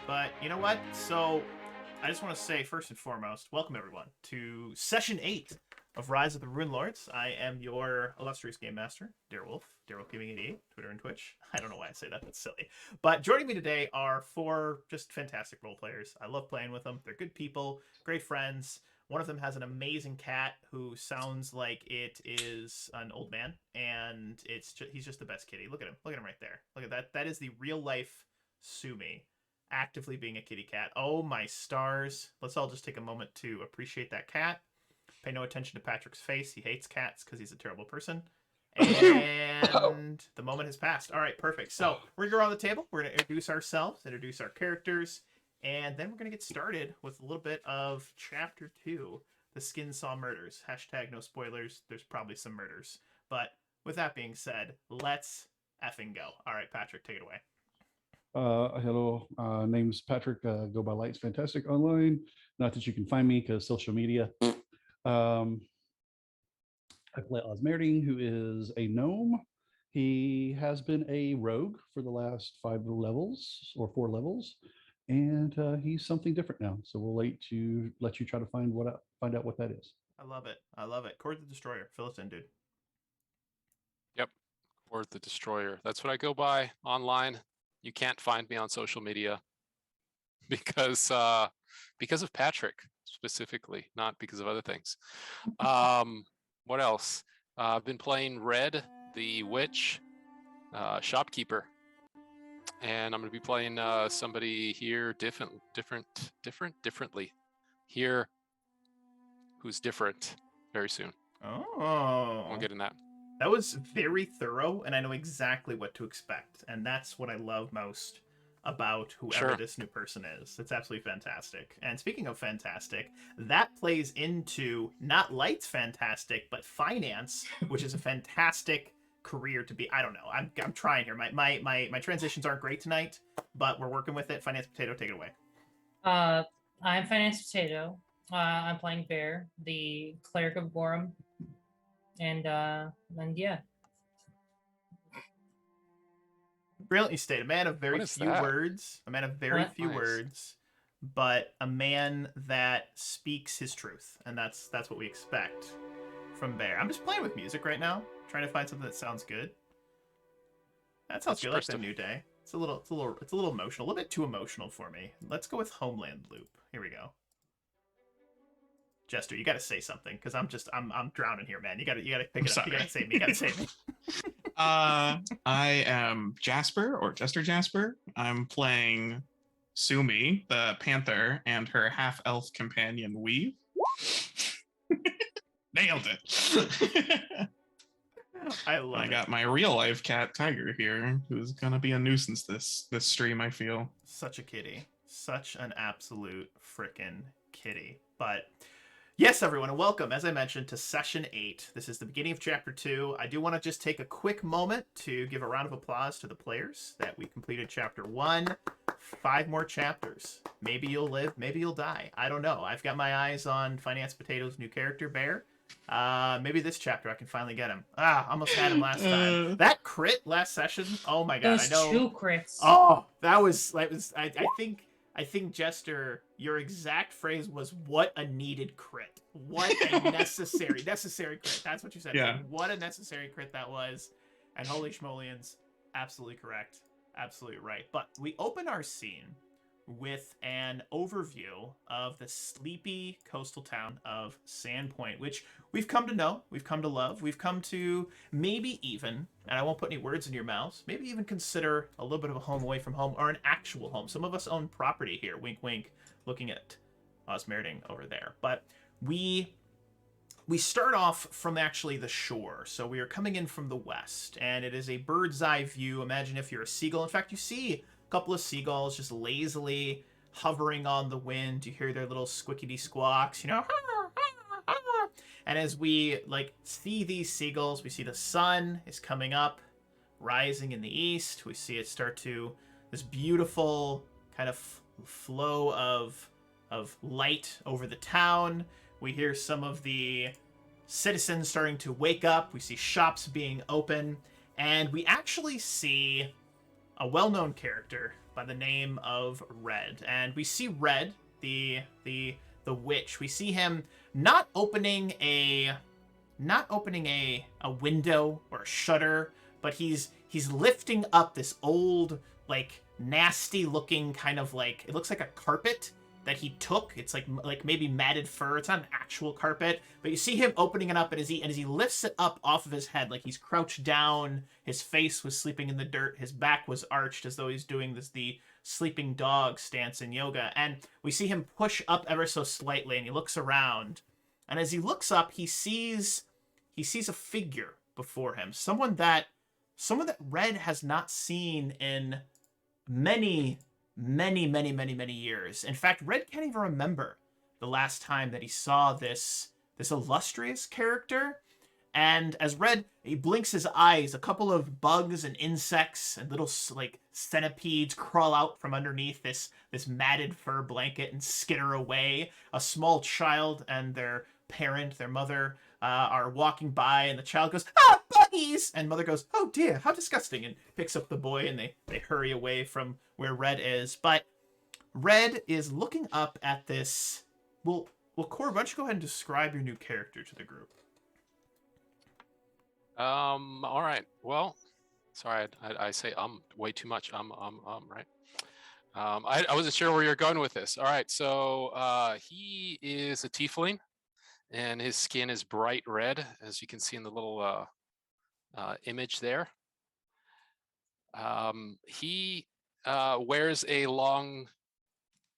But you know what? So I just want to say, first and foremost, welcome everyone to Session 8 of Rise of the Runelords. I am your illustrious game master, Darewolf, Darewolf Gaming 88, Twitter and Twitch. I don't know why I say that, that's silly. But joining me today are four just fantastic role players. I love playing with them. They're good people, great friends. One of them has an amazing cat who sounds like it is an old man, and he's just the best kitty. Look at him. Look at him right there. Look at that. That is the real life Sumi actively being a kitty cat. Oh my stars. Let's all just take a moment to appreciate that cat. Pay no attention to Patrick's face. He hates cats because he's a terrible person. And the moment has passed. All right, perfect. So we're going to go around the table. We're going to introduce ourselves, introduce our characters, and then we're going to get started with a little bit of Chapter 2, the Skinsaw murders. Hashtag no spoilers. There's probably some murders. But with that being said, let's effing go. All right, Patrick, take it away. Hello, name's Patrick. Go by Lights Fantastic online. Not that you can find me because social media. Um, I play Osmerding, who is a gnome. He has been a rogue for the last 5 levels or 4 levels, and he's something different now. So we'll let you try to find out what that is. I love it. I love it. Cord the Destroyer. Fill us in, dude. Yep, or the Destroyer. That's what I go by online. You can't find me on social media because of Patrick specifically, not because of other things. What else? I've been playing Red, the Witch, shopkeeper, and I'm going to be playing somebody here differently here, who's different very soon. Oh. We'll get in that. That was very thorough, and I know exactly what to expect. And that's what I love most about whoever this new person is. It's absolutely fantastic. And speaking of fantastic, that plays into not Light's fantastic, but finance, which is a fantastic career to be. I don't know. I'm trying here. My transitions aren't great tonight, but we're working with it. Finance Potato, take it away. I'm Finance Potato. I'm playing Bear, the cleric of Gorum. And yeah. Brilliantly stated. A man of very few words. A man of very few Nice. words, but a man that speaks his truth, and that's what we expect from Bear. I'm just playing with music right now, trying to find something that sounds good. That sounds good, like the New Day. It's a little emotional, a little bit too emotional for me. Let's go with Homeland Loop. Here we go. Jester, you got to say something because I'm drowning here, man. You got to pick it up. You got to save me. You got to save me. I am Jasper, or Jester Jasper. I'm playing Sumi, the panther, and her half-elf companion Weave. Nailed it. I love it. I got my real-life cat Tiger here, who's gonna be a nuisance this stream, I feel. Such a kitty. Such an absolute frickin' kitty. But yes, everyone, and welcome, as I mentioned, to Session 8. This is the beginning of Chapter 2. I do want to just take a quick moment to give a round of applause to the players that we completed Chapter 1. 5 more chapters. Maybe you'll live, maybe you'll die. I don't know. I've got my eyes on Finance Potato's new character, Bear. Maybe this chapter I can finally get him. Almost had him last time. That crit last session, oh my god, I know. 2 crits. Oh, that was I think, Jester, your exact phrase was, what a needed crit. What a necessary crit. That's what you said. Yeah. What a necessary crit that was. And holy schmolians, absolutely correct. Absolutely right. But we open our scene with an overview of the sleepy coastal town of Sandpoint, which we've come to know, we've come to love, we've come to maybe even, and I won't put any words in your mouths, maybe even consider a little bit of a home away from home, or an actual home. Some of us own property here, wink wink, looking at Osmerding over there. But we start off from actually the shore. So we are coming in from the west, and it is a bird's eye view. Imagine if you're a seagull. In fact, you see couple of seagulls just lazily hovering on the wind. You hear their little squickety squawks, you know. And as we see these seagulls, we see the sun is coming up, rising in the east. We see it start to this beautiful kind of flow of light over the town. We hear some of the citizens starting to wake up. We see shops being open, and we actually see a well-known character by the name of Red. And we see Red, the witch. We see him not opening a window or a shutter, but he's lifting up this old, like, nasty looking kind of, like, it looks like a carpet that he took. It's like maybe matted fur. It's not an actual carpet, but you see him opening it up, and as he lifts it up off of his head, like he's crouched down, his face was sleeping in the dirt, his back was arched as though he's doing the sleeping dog stance in yoga, and we see him push up ever so slightly, and he looks around, and as he looks up, he sees a figure before him, someone that Red has not seen in many years. In fact, Red can't even remember the last time that he saw this illustrious character. And as Red, he blinks his eyes, a couple of bugs and insects and little, like, centipedes crawl out from underneath this matted fur blanket and skitter away. A small child and their parent, their mother, are walking by, and the child goes, "Ah, buggies!" And mother goes, "Oh dear, how disgusting," and picks up the boy, and they hurry away from where Red is. But Red is looking up at this. Well, Core, why don't you go ahead and describe your new character to the group? All right. Well, sorry, I say way too much. Right. I wasn't sure where you're going with this. All right. So he is a tiefling, and his skin is bright red, as you can see in the little image there. He wears a long,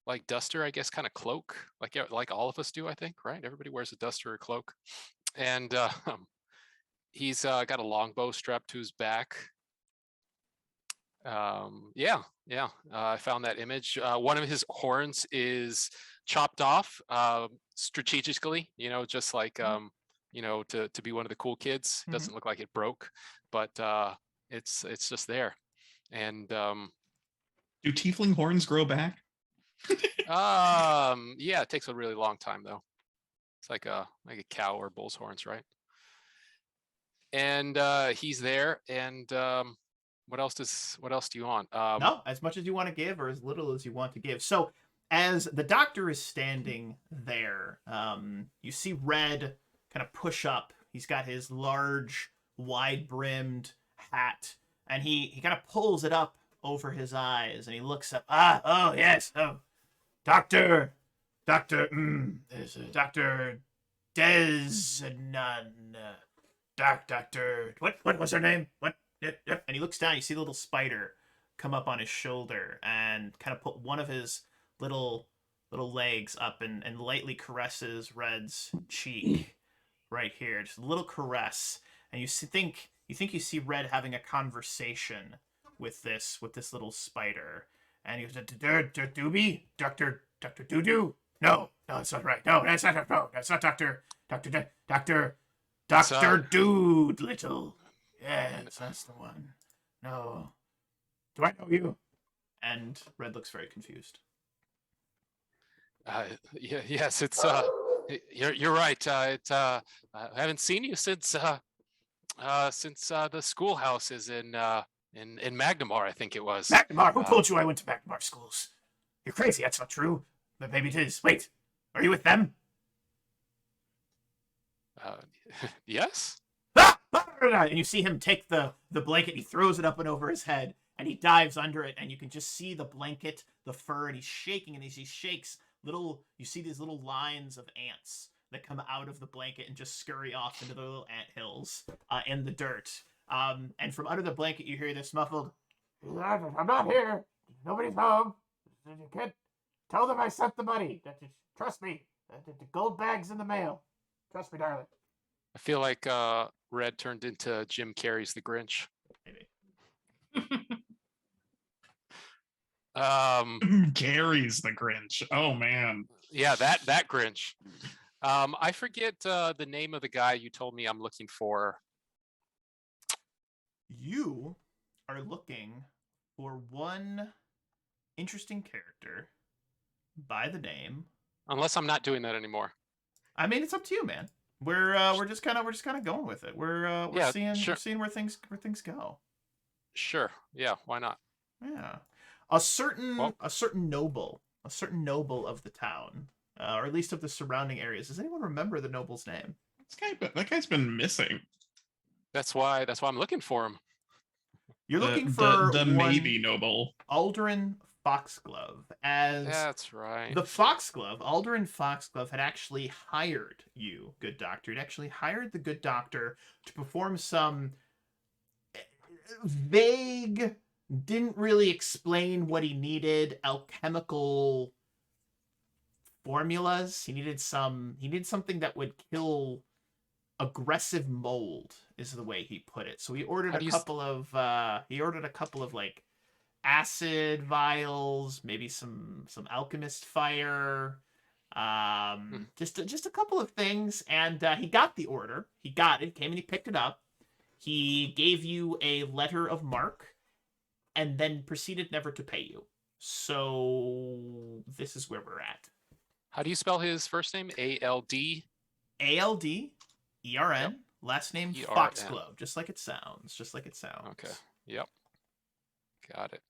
like, duster, I guess, kind of cloak, like all of us do, I think, right? Everybody wears a duster or cloak, and he's got a longbow strapped to his back. I found that image. One of his horns is chopped off strategically, just like to be one of the cool kids. It doesn't look like it broke, but it's just there. And do tiefling horns grow back? Yeah, it takes a really long time though. It's like a cow or bull's horns, right? And he's there. And what else do you want? No, as much as you want to give, or as little as you want to give. So as the doctor is standing there, you see Red kind of push up. He's got his large, wide-brimmed hat, and he kind of pulls it up over his eyes, and he looks up. Oh yes, Doctor there's Dr. Desnan. Doctor, what was her name? What? Yep. And he looks down, you see the little spider come up on his shoulder and kind of put one of his little legs up and lightly caresses Red's cheek right here. Just a little caress. And you think you see Red having a conversation with this little spider. And he goes, Doobie? Dr. Doodoo? No, that's not right. No, that's not Dr. Doolittle. Yes, that's the one. No. Do I know you? And Red looks very confused. Yes, it's you're right. I haven't seen you since the schoolhouse is in Magnamar, I think it was. Magnamar? Who told you I went to Magnamar schools? You're crazy. That's not true. But maybe it is. Wait, are you with them? Yes. And you see him take the blanket, he throws it up and over his head, and he dives under it, and you can just see the blanket, the fur, and he's shaking, and as he shakes, you see these little lines of ants that come out of the blanket and just scurry off into the little ant hills in the dirt. And from under the blanket, you hear this muffled, "I'm not here. Nobody's home. You can't tell them I sent the money. Trust me. The gold bag's in the mail. Trust me, darling." I feel like Red turned into Jim Carrey's The Grinch. Maybe. Gary's the Grinch. Oh man. Yeah, that Grinch. I forget the name of the guy you told me I'm looking for. You are looking for one interesting character by the name. Unless I'm not doing that anymore. I mean, it's up to you, man. We're just kind of going with it. We're seeing where things go. Sure. Yeah, why not? Yeah. A certain Well- a certain noble of the town, or at least of the surrounding areas. Does anyone remember the noble's name? That guy's been missing. That's why I'm looking for him. You're looking The for one maybe noble. Aldrin Foxglove. As That's right. the Foxglove, Aldrin Foxglove, had actually hired you, good doctor. He'd actually hired the good doctor to perform some vague, didn't really explain what he needed, alchemical formulas. He needed something that would kill aggressive mold, is the way he put it. So he ordered How a do you couple of like acid vials, maybe some alchemist fire, just a couple of things. And he got the order. He got it. Came and he picked it up. He gave you a letter of marque, and then proceeded never to pay you. So this is where we're at. How do you spell his first name? A-L-D? ALDERN, Yep. last name ERN. Foxglove, just like it sounds. Okay. Yep. Got it.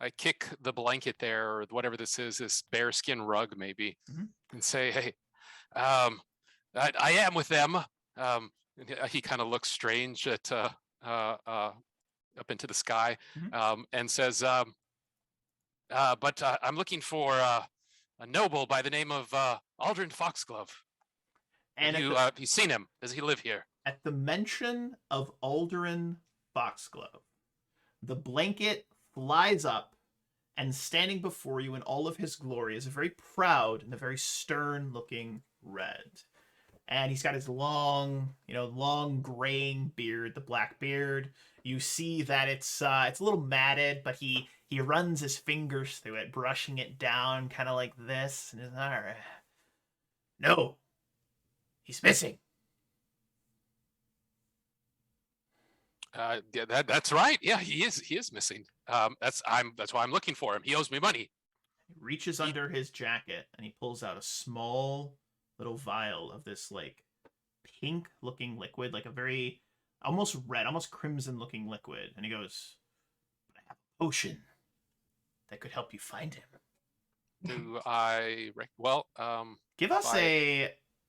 I kick the blanket there, or whatever this is, this bearskin rug maybe, Mhm. and say, "Hey, I am with them." And he kind of looks strange at up into the sky, Mhm. and says, "But I'm looking for a noble by the name of Aldrin Foxglove. And Have you seen him? Does he live here?" at the mention of Aldrin Foxglove, the blanket flies up, and standing before you in all of his glory is a very proud and a very stern-looking red. And he's got his long graying beard, the black beard. You see that it's a little matted, but he runs his fingers through it, brushing it down, kind of like this. And he's, all right. No, he's missing. Yeah, that's right. Yeah, he is missing. That's why I'm looking for him. He owes me money. He reaches under his jacket and he pulls out a small little vial of this like pink looking liquid, like a very almost red, almost crimson looking liquid. And he goes, I have a potion that could help you find him. Do I well, Give us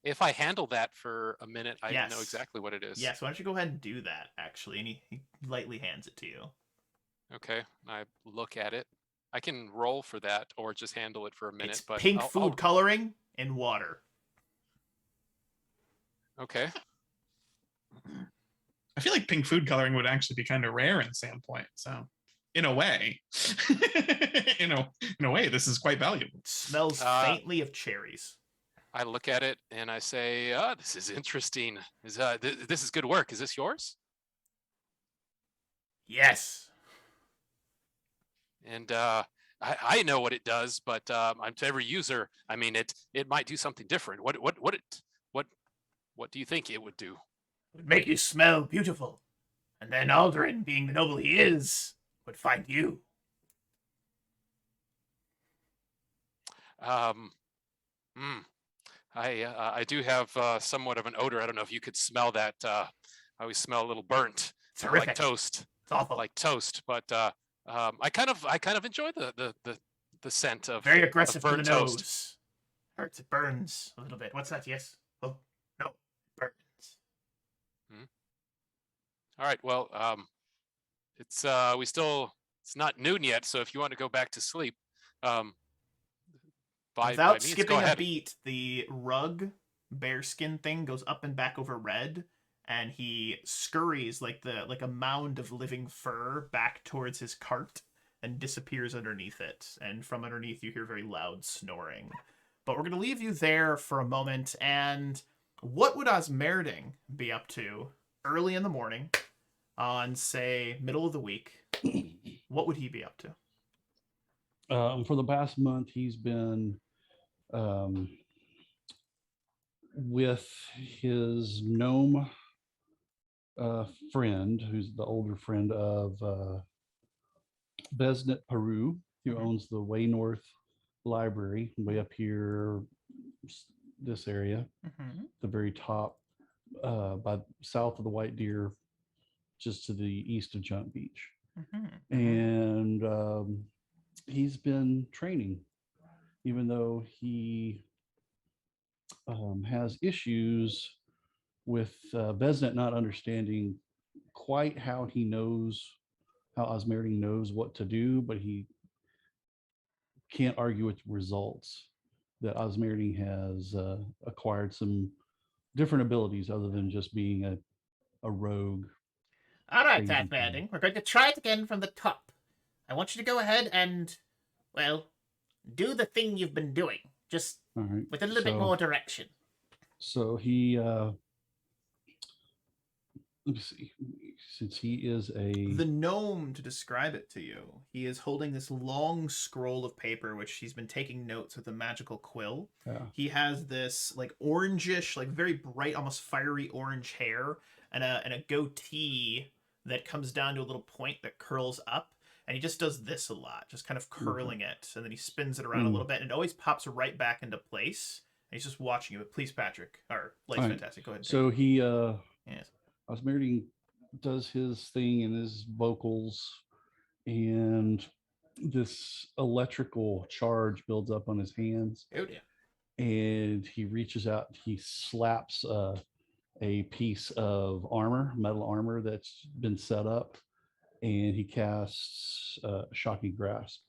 if I handle that for a minute, I know Yes. exactly what it is. Yes, why don't you go ahead and do that, actually? And he lightly hands it to you. Okay. I look at it. I can roll for that or just handle it for a minute, It's but pink food coloring in water. Okay. I feel like pink food coloring would actually be kind of rare in Sandpoint. So, in a way, in a way, this is quite valuable. It smells faintly of cherries. I look at it and I say, this is interesting. This is good work. Is this yours?" Yes. And I know what it does, but I'm to every user. I mean, it might do something different. What do you think it would do? It would make you smell beautiful. And then Aldrin, being the noble he is, would find you. I do have somewhat of an odor. I don't know if you could smell that. I always smell a little burnt, It's horrific. like toast, It's awful. like toast. But I kind of enjoy the scent of very aggressive of to the burnt nose. toast. Hurts. It burns a little bit. What's that? Yes. Oh no, it burns. All right. Well, it's it's not noon yet, so if you want to go back to sleep, by Without means, go skipping a ahead. beat, the rug bearskin thing goes up and back over Red, and he scurries like a mound of living fur back towards his cart and disappears underneath it. And from underneath, you hear very loud snoring. But we're gonna leave you there for a moment. And what would Osmerding be up to early in the morning on, say, middle of the week? What would he be up to? For the past month, he's been with his gnome friend, who's the older friend of Besnet Peru, who owns the Way North Library, way up here, this area, Mm-hmm. the very top, by south of the White Deer just to the east of Giant Beach. Mhm. And he's been training, even though he has issues with Vesnet not understanding quite how Osmerding knows what to do, but he can't argue with results. That Osmerding has acquired some different abilities other than just being a rogue. All right, Crazy Osmerding, we're going to try it again from the top. I want you to go ahead and, well, do the thing you've been doing, just All right. with a little bit more direction. So he, let me see, since he is The gnome, to describe it to you, he is holding this long scroll of paper, which he's been taking notes with a magical quill. Yeah. He has this like orangish, like very bright, almost fiery orange hair, and a goatee that comes down to a little point that curls up. And he just does this a lot, just kind of curling it, and then he spins it around a little bit, and it always pops right back into place. And he's just watching you. But please, Patrick, or Light's fantastic. Go ahead. So he, yes. Osmerding does his thing in his vocals, and this electrical charge builds up on his hands. Oh dear. And he reaches out, he slaps a piece of armor, metal armor that's been set up, and he casts Shocking Grasp.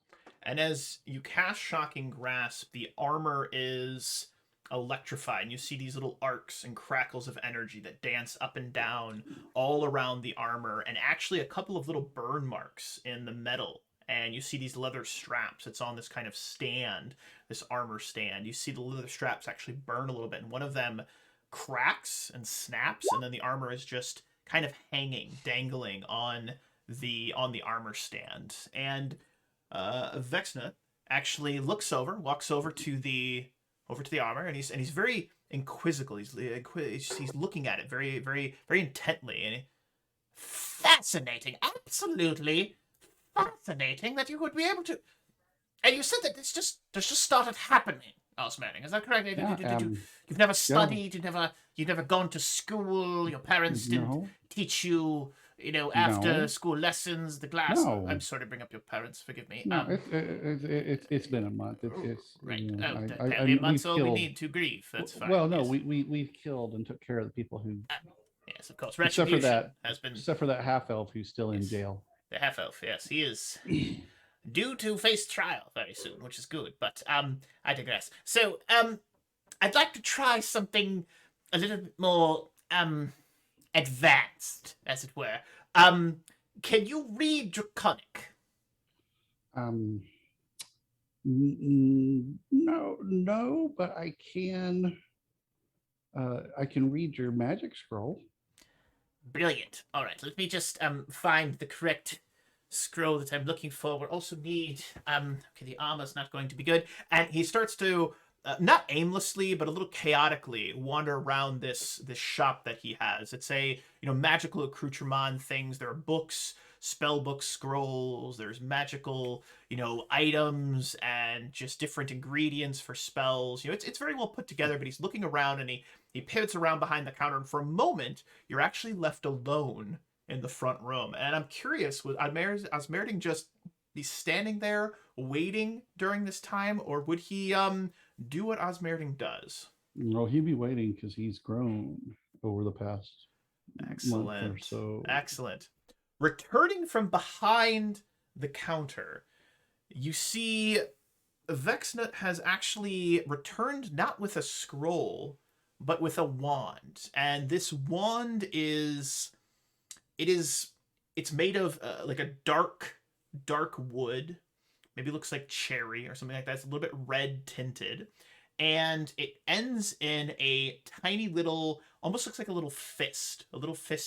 And as you cast Shocking Grasp, the armor is electrified. And you see these little arcs and crackles of energy that dance up and down all around the armor, and actually a couple of little burn marks in the metal. And you see these leather straps. It's on this kind of stand, this armor stand. You see the leather straps actually burn a little bit, and one of them cracks and snaps, and then the armor is just kind of hanging, dangling on the armor stand. And Vexna actually walks over to the armor, and he's very inquisitive. He's looking at it very, very, very intently. And fascinating, absolutely fascinating that you would be able to. And you said that this just started happening, Osmerding. Is that correct? You've never studied. You've never gone to school. Your parents didn't teach you. After school lessons, the class. No. I'm sorry to bring up your parents. Forgive me. No, it's been a month. It's right. A month's all we need to grieve. That's fine. Well, no, yes. we've killed and took care of the people who. Yes, of course. Except for that, has been. Except for that half elf who's still in jail. The half elf, yes, he is due to face trial very soon, which is good. But I digress. So I'd like to try something a little bit more advanced, as it were. Can you read Draconic? No, but I can. I can read your magic scroll. Brilliant. All right, let me just find the correct scroll that I'm looking for. We also need okay, the armor's not going to be good, and he starts to not aimlessly but a little chaotically wander around this shop that he has. It's a magical accoutrement things. There are books, spell books, scrolls. There's magical items and just different ingredients for spells. It's very well put together. But he's looking around, and he pivots around behind the counter, and for a moment you're actually left alone in the front room. And I'm curious, would Osmerding just be standing there waiting during this time, or would he do what Osmerding does? No, he'd be waiting because he's grown over the past month or so. Excellent. Returning from behind the counter, you see Vexnut has actually returned not with a scroll, but with a wand. And this wand it's made of like a dark wood. Maybe looks like cherry or something like that. It's a little bit red tinted. And it ends in a tiny little, almost looks like a little fist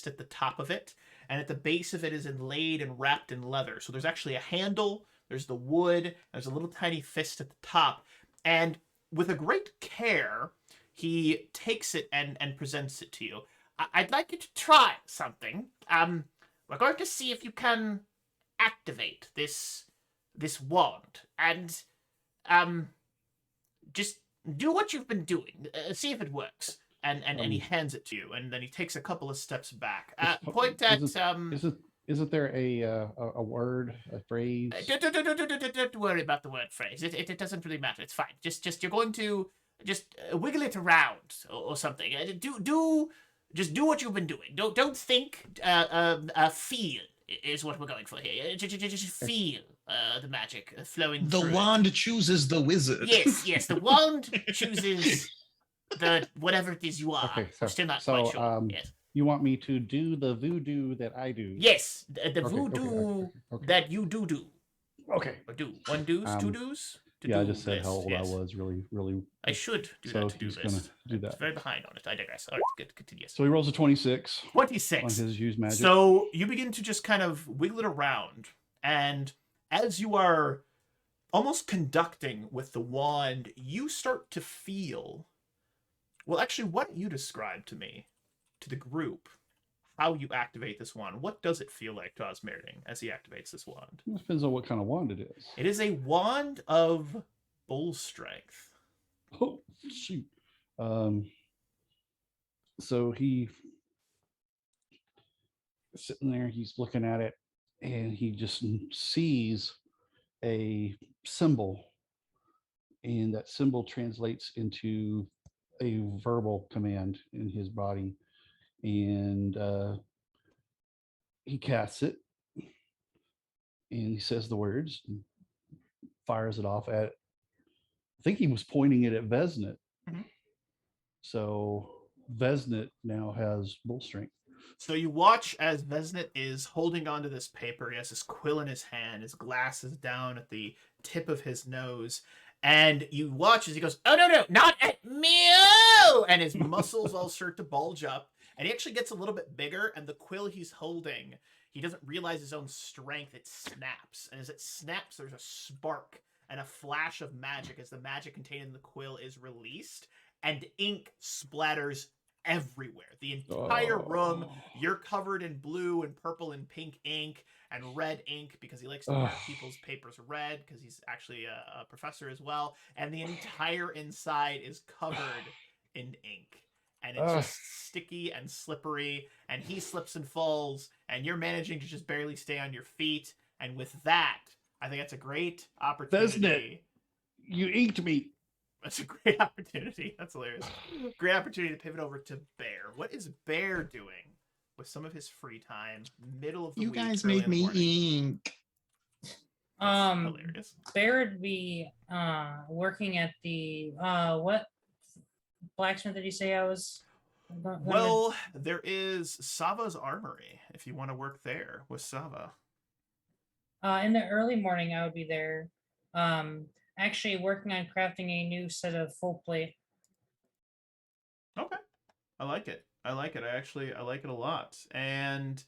at the top of it. And at the base of it is inlaid and wrapped in leather. So there's actually a handle, there's the wood, there's a little tiny fist at the top. And with a great care, he takes it and presents it to you. I'd like you to try something. We're going to see if you can activate this wand. And just do what you've been doing. See if it works. and he hands it to you, and then he takes a couple of steps back. Is- Point is at Isn't there a word, a phrase? Don't worry about the word phrase. It doesn't really matter. It's fine. Just you're going to just wiggle it around or something. Just do what you've been doing. Don't think. Feel is what we're going for here. Just feel the magic flowing. The through wand chooses the wizard. Yes. The wand chooses the whatever it is you are. Okay, I'm still not so, quite sure. Yes. You want me to do the voodoo that I do? Yes. The Okay, voodoo okay. that you do. Okay. Or do. One do's, two Um, do's? To Yeah, I do just said how this, old yes. I was. Really. I should do So that to do he's this. gonna do I'm that. very behind on it. I digress. All right, good. Continue. So he rolls a 26 on 26. his use magic. So you begin to just kind of wiggle it around, and as you are almost conducting with the wand, you start to feel. Well, actually, why don't you describe to me, to the group, how you activate this wand? What does it feel like to Osmerding as he activates this wand? It depends on what kind of wand it is. It is a wand of bull strength. Oh shoot. So he sitting there, he's looking at it, and he just sees a symbol, and that symbol translates into a verbal command in his body, and he casts it, and he says the words, and fires it off at. I think he was pointing it at Vesnet. Mhm. So Vesnet now has bull strength. So you watch as Vesnet is holding onto this paper. He has this quill in his hand. His glasses down at the tip of his nose. And you watch as he goes, "Oh, no, not at me!" And his muscles all start to bulge up. And he actually gets a little bit bigger. And the quill he's holding, he doesn't realize his own strength. It snaps. And as it snaps, there's a spark and a flash of magic as the magic contained in the quill is released. And ink splatters everywhere. The entire room, Oh. you're covered in blue and purple and pink ink and red ink because he likes to mark people's papers red because he's actually a professor as well. And the entire inside is covered in ink. And it's just sticky and slippery. And he slips and falls. And you're managing to just barely stay on your feet. And with that, I think that's a great opportunity. You inked me. That's a great opportunity. That's hilarious. Great opportunity to pivot over to Bear. What is Bear doing with some of his free time, middle of the You week? guys early made in the me morning? ink. That's hilarious. Bear would be working at the what blacksmith did you say I was? Well, there is Sava's Armory if you want to work there with Sava. In the early morning, I would be there. Actually working on crafting a new set of full plate. Okay. I like it. I like it a lot. And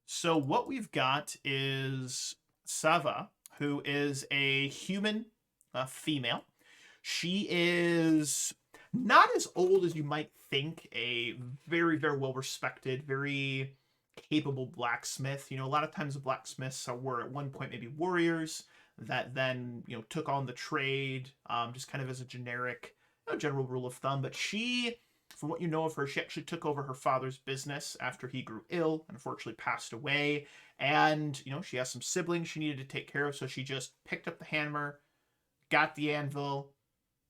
so what we've got is Sava, who is a human female. She is not as old as you might think, a very, very well respected, very capable blacksmith. You know, a lot of times the blacksmiths were at one point maybe warriors that then, you know, took on the trade, just kind of as a generic, general rule of thumb. But she, from what you know of her, she actually took over her father's business after he grew ill and unfortunately passed away. And, you know, she has some siblings she needed to take care of. So she just picked up the hammer, got the anvil,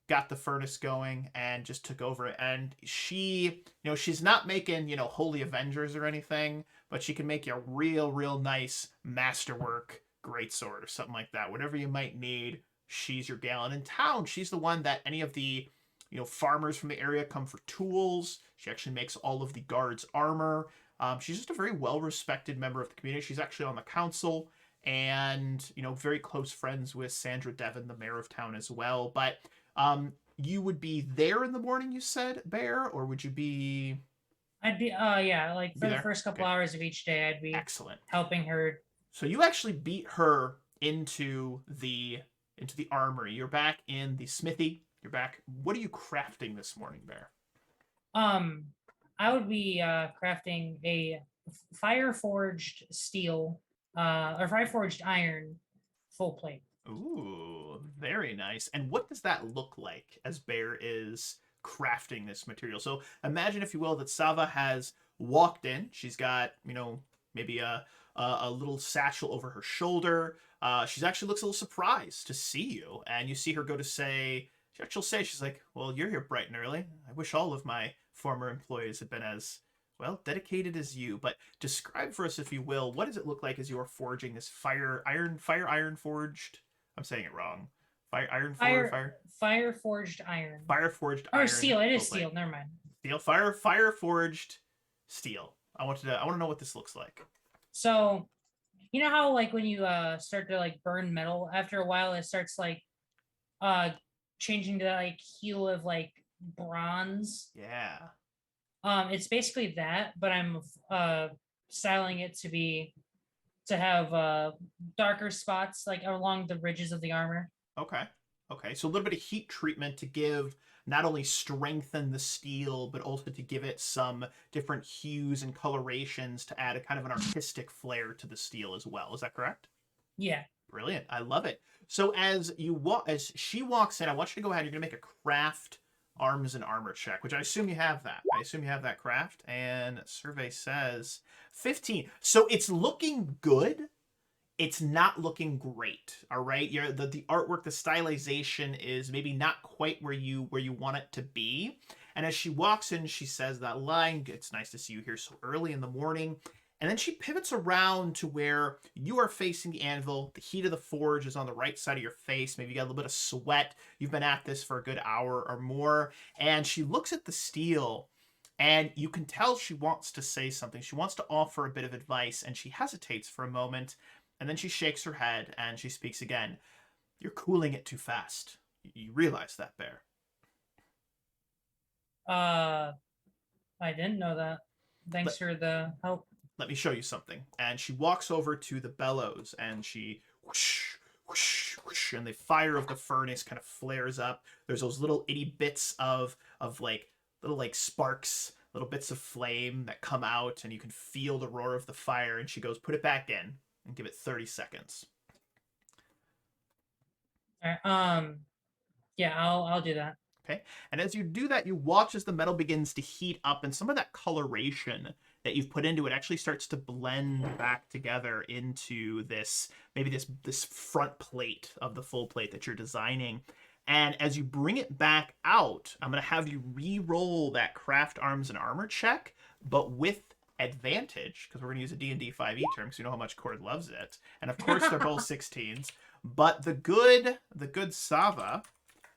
got the furnace going, and just took over it. And she, you know, she's not making, you know, Holy Avengers or anything, but she can make you a real nice masterwork greatsword or something like that. Whatever you might need, she's your gal. And in town, she's the one that any of the, you know, farmers from the area come for tools. She actually makes all of the guards' armor. She's just a very well-respected member of the community. She's actually on the council and, you know, very close friends with Sandra Devon, the mayor of town as well. But you would be there in the morning, you said, Bear, or would you be? I'd be yeah, like Be for the there? first couple Okay. hours of each day, I'd be Excellent. helping her. So you actually beat her into the armory. You're back in the smithy. You're back. What are you crafting this morning, Bear? I would be crafting a fire forged steel or fire forged iron full plate. Ooh, very nice. And what does that look like as Bear is crafting this material. So imagine, if you will, that Sava has walked in. She's got, maybe a little satchel over her shoulder. She's actually looks a little surprised to see you, and you see her go to say, she'll say, she's like, well, you're here bright and early. I wish all of my former employees had been as, well, dedicated as you. But describe for us, if you will, what does it look like as you're forging this fire iron forged? I'm saying it wrong. Fire forged iron. Fire forged Or iron. steel. It is both like steel. Never mind. Steel. Fire forged steel. I want to know what this looks like. So, you know how like when you start to like burn metal, after a while it starts like changing to like hue of like bronze. Yeah. It's basically that, but I'm styling it to have darker spots like along the ridges of the armor. Okay. So a little bit of heat treatment to give, not only strengthen the steel, but also to give it some different hues and colorations to add a kind of an artistic flair to the steel as well. Is that correct? Yeah. Brilliant. I love it. So as she walks in, I want you to go ahead. You're going to make a craft arms and armor check, which I assume you have that. I assume you have that craft. And survey says 15. So it's looking good. It's not looking great. All right. The artwork, the stylization is maybe not quite where you want it to be. And as she walks in, she says that line, it's nice to see you here so early in the morning. And then she pivots around to where you are facing the anvil. The heat of the forge is on the right side of your face. Maybe you got a little bit of sweat. You've been at this for a good hour or more. And she looks at the steel, and you can tell she wants to say something. She wants to offer a bit of advice, and she hesitates for a moment. And then she shakes her head, and she speaks again. You're cooling it too fast. You realize that, Bear? I didn't know that. Thanks for the help. Let me show you something. And she walks over to the bellows, and she whoosh, whoosh, whoosh, and the fire of the furnace kind of flares up. There's those little itty bits of like little like sparks, little bits of flame that come out, and you can feel the roar of the fire. And she goes, put it back in and give it 30 seconds. All right, yeah, I'll do that. Okay. And as you do that, you watch as the metal begins to heat up, and some of that coloration that you've put into it actually starts to blend back together into this, maybe this front plate of the full plate that you're designing. And as you bring it back out, I'm going to have you re-roll that craft arms and armor check, but with advantage, because we're going to use a D&D 5e term, because you know how much Cord loves it. And of course, they're both 16s. But the good Sava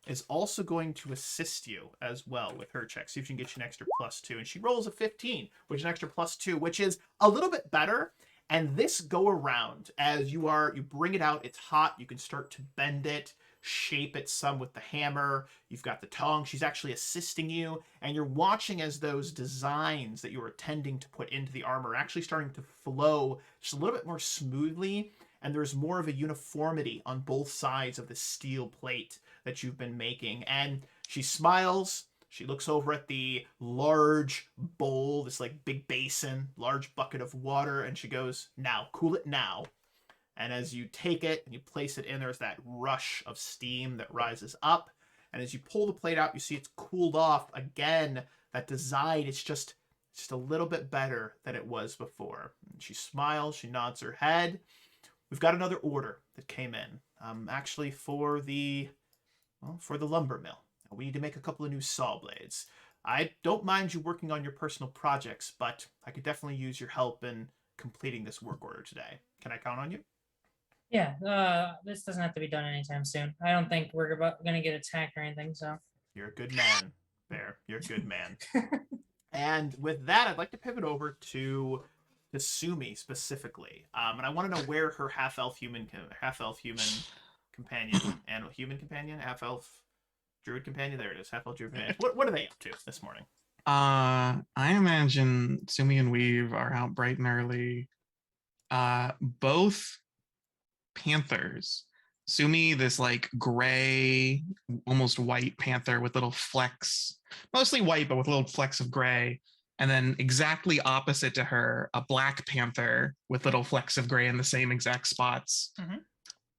is also going to assist you as well with her check. See if she can get you an extra +2. And she rolls a 15, which is an extra +2, which is a little bit better. And this go around, as you bring it out, it's hot, you can start to bend it, shape it some with the hammer. You've got the tongue. She's actually assisting you, and you're watching as those designs that you were tending to put into the armor are actually starting to flow just a little bit more smoothly, and there's more of a uniformity on both sides of the steel plate that you've been making. And she smiles. She looks over at the large bowl, this like big basin, large bucket of water, and she goes, now, cool it now. And as you take it and you place it in, there's that rush of steam that rises up. And as you pull the plate out, you see it's cooled off. Again, that design is just a little bit better than it was before. And she smiles, she nods her head. We've got another order that came in, actually for the lumber mill. We need to make a couple of new saw blades. I don't mind you working on your personal projects, but I could definitely use your help in completing this work order today. Can I count on you? Yeah, this doesn't have to be done anytime soon. I don't think we're gonna get attacked or anything, so. You're a good man, Bear. You're a good man. And with that, I'd like to pivot over to Sumi specifically. And I want to know where her half-elf human companion and human companion, half-elf druid companion, there it is, half-elf druid companion. What are they up to this morning? I imagine Sumi and Weave are out bright and early. Both panthers. Sumi, this like gray, almost white panther with little flecks, mostly white, but with little flecks of gray. And then exactly opposite to her, a black panther with little flecks of gray in the same exact spots. Mm-hmm.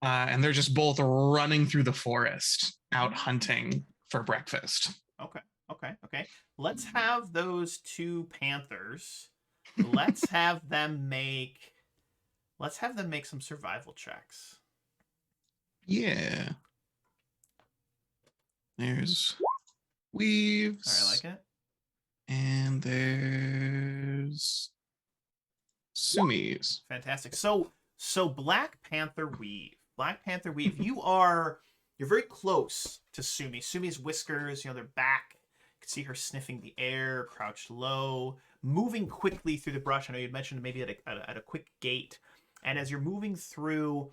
And they're just both running through the forest out hunting for breakfast. Okay. Okay. Let's have those two panthers. Let's have them make some survival checks. Yeah. There's weaves. All right, I like it. And there's Sumis. Fantastic. So Black Panther Weave. Black Panther Weave, you're very close to Sumi. Sumi's whiskers, they're back. You can see her sniffing the air, crouched low, moving quickly through the brush. I know you'd mentioned maybe at a quick gait. And as you're moving through,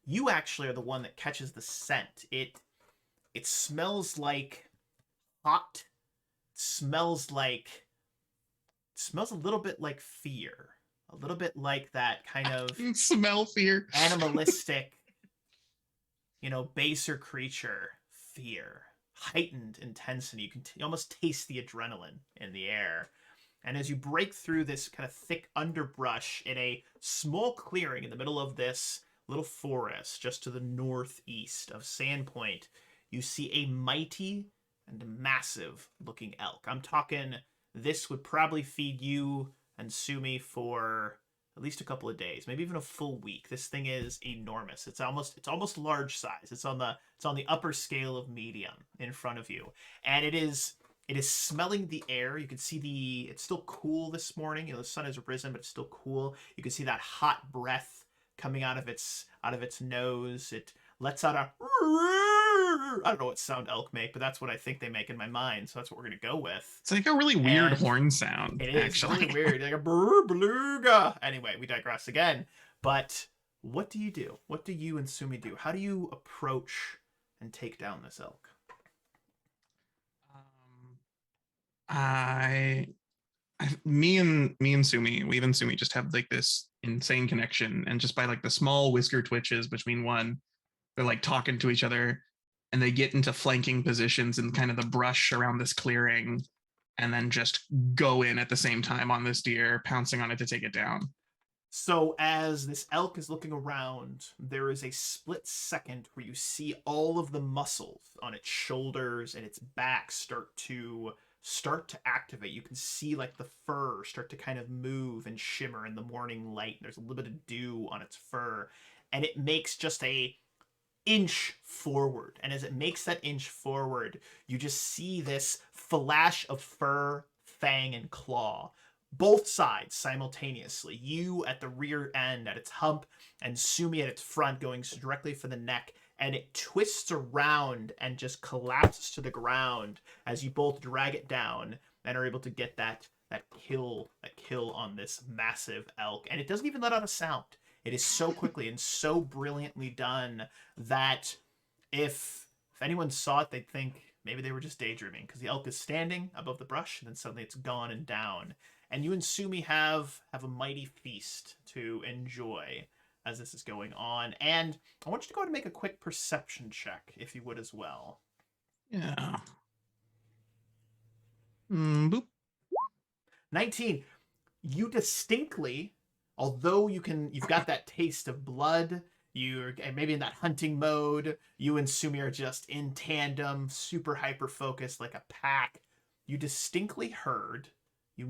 you actually are the one that catches the scent. It smells like hot. It smells a little bit like fear. A little bit like that kind of Smell fear. Animalistic, baser creature, fear, heightened intensity. You can almost taste the adrenaline in the air. And as you break through this kind of thick underbrush in a small clearing in the middle of this little forest just to the northeast of Sandpoint, you see a mighty and massive looking elk. I'm talking, this would probably feed you and Sumi for at least a couple of days, maybe even a full week. This thing is enormous. It's almost large size. It's on the upper scale of medium in front of you, and it is smelling the air. You can see it's still cool this morning. The sun has risen, but it's still cool. You can see that hot breath coming out of its nose. It lets out a I don't know what sound elk make, but that's what I think they make in my mind. So that's what we're gonna go with. It's like a really weird And horn sound. It is actually. really weird, like a beluga. Anyway, we digress again. But what do you do? What do you and Sumi do? How do you approach and take down this elk? Me and Sumi, we and Sumi just have like this insane connection, and just by like the small whisker twitches between one, they're like talking to each other, and they get into flanking positions in kind of the brush around this clearing, and then just go in at the same time on this deer, pouncing on it to take it down. So as this elk is looking around, there is a split second where you see all of the muscles on its shoulders and its back start to activate. You can see like the fur start to kind of move and shimmer in the morning light. There's a little bit of dew on its fur, and it makes just a inch forward. And as it makes that inch forward, you just see this flash of fur, fang, and claw, both sides simultaneously. You at the rear end at its hump, and Sumi at its front, going directly for the neck. And it twists around and just collapses to the ground as you both drag it down and are able to get that kill on this massive elk. And it doesn't even let out a sound. It is so quickly and so brilliantly done that if anyone saw it, they'd think maybe they were just daydreaming, because the elk is standing above the brush and then suddenly it's gone and down. And you and Sumi have a mighty feast to enjoy as this is going on. And I want you to go ahead and make a quick perception check, if you would as well. Yeah. Boop. 19. You distinctly, although you've got that taste of blood, you're maybe in that hunting mode, you and Sumi are just in tandem, super hyper focused like a pack. You distinctly heard, you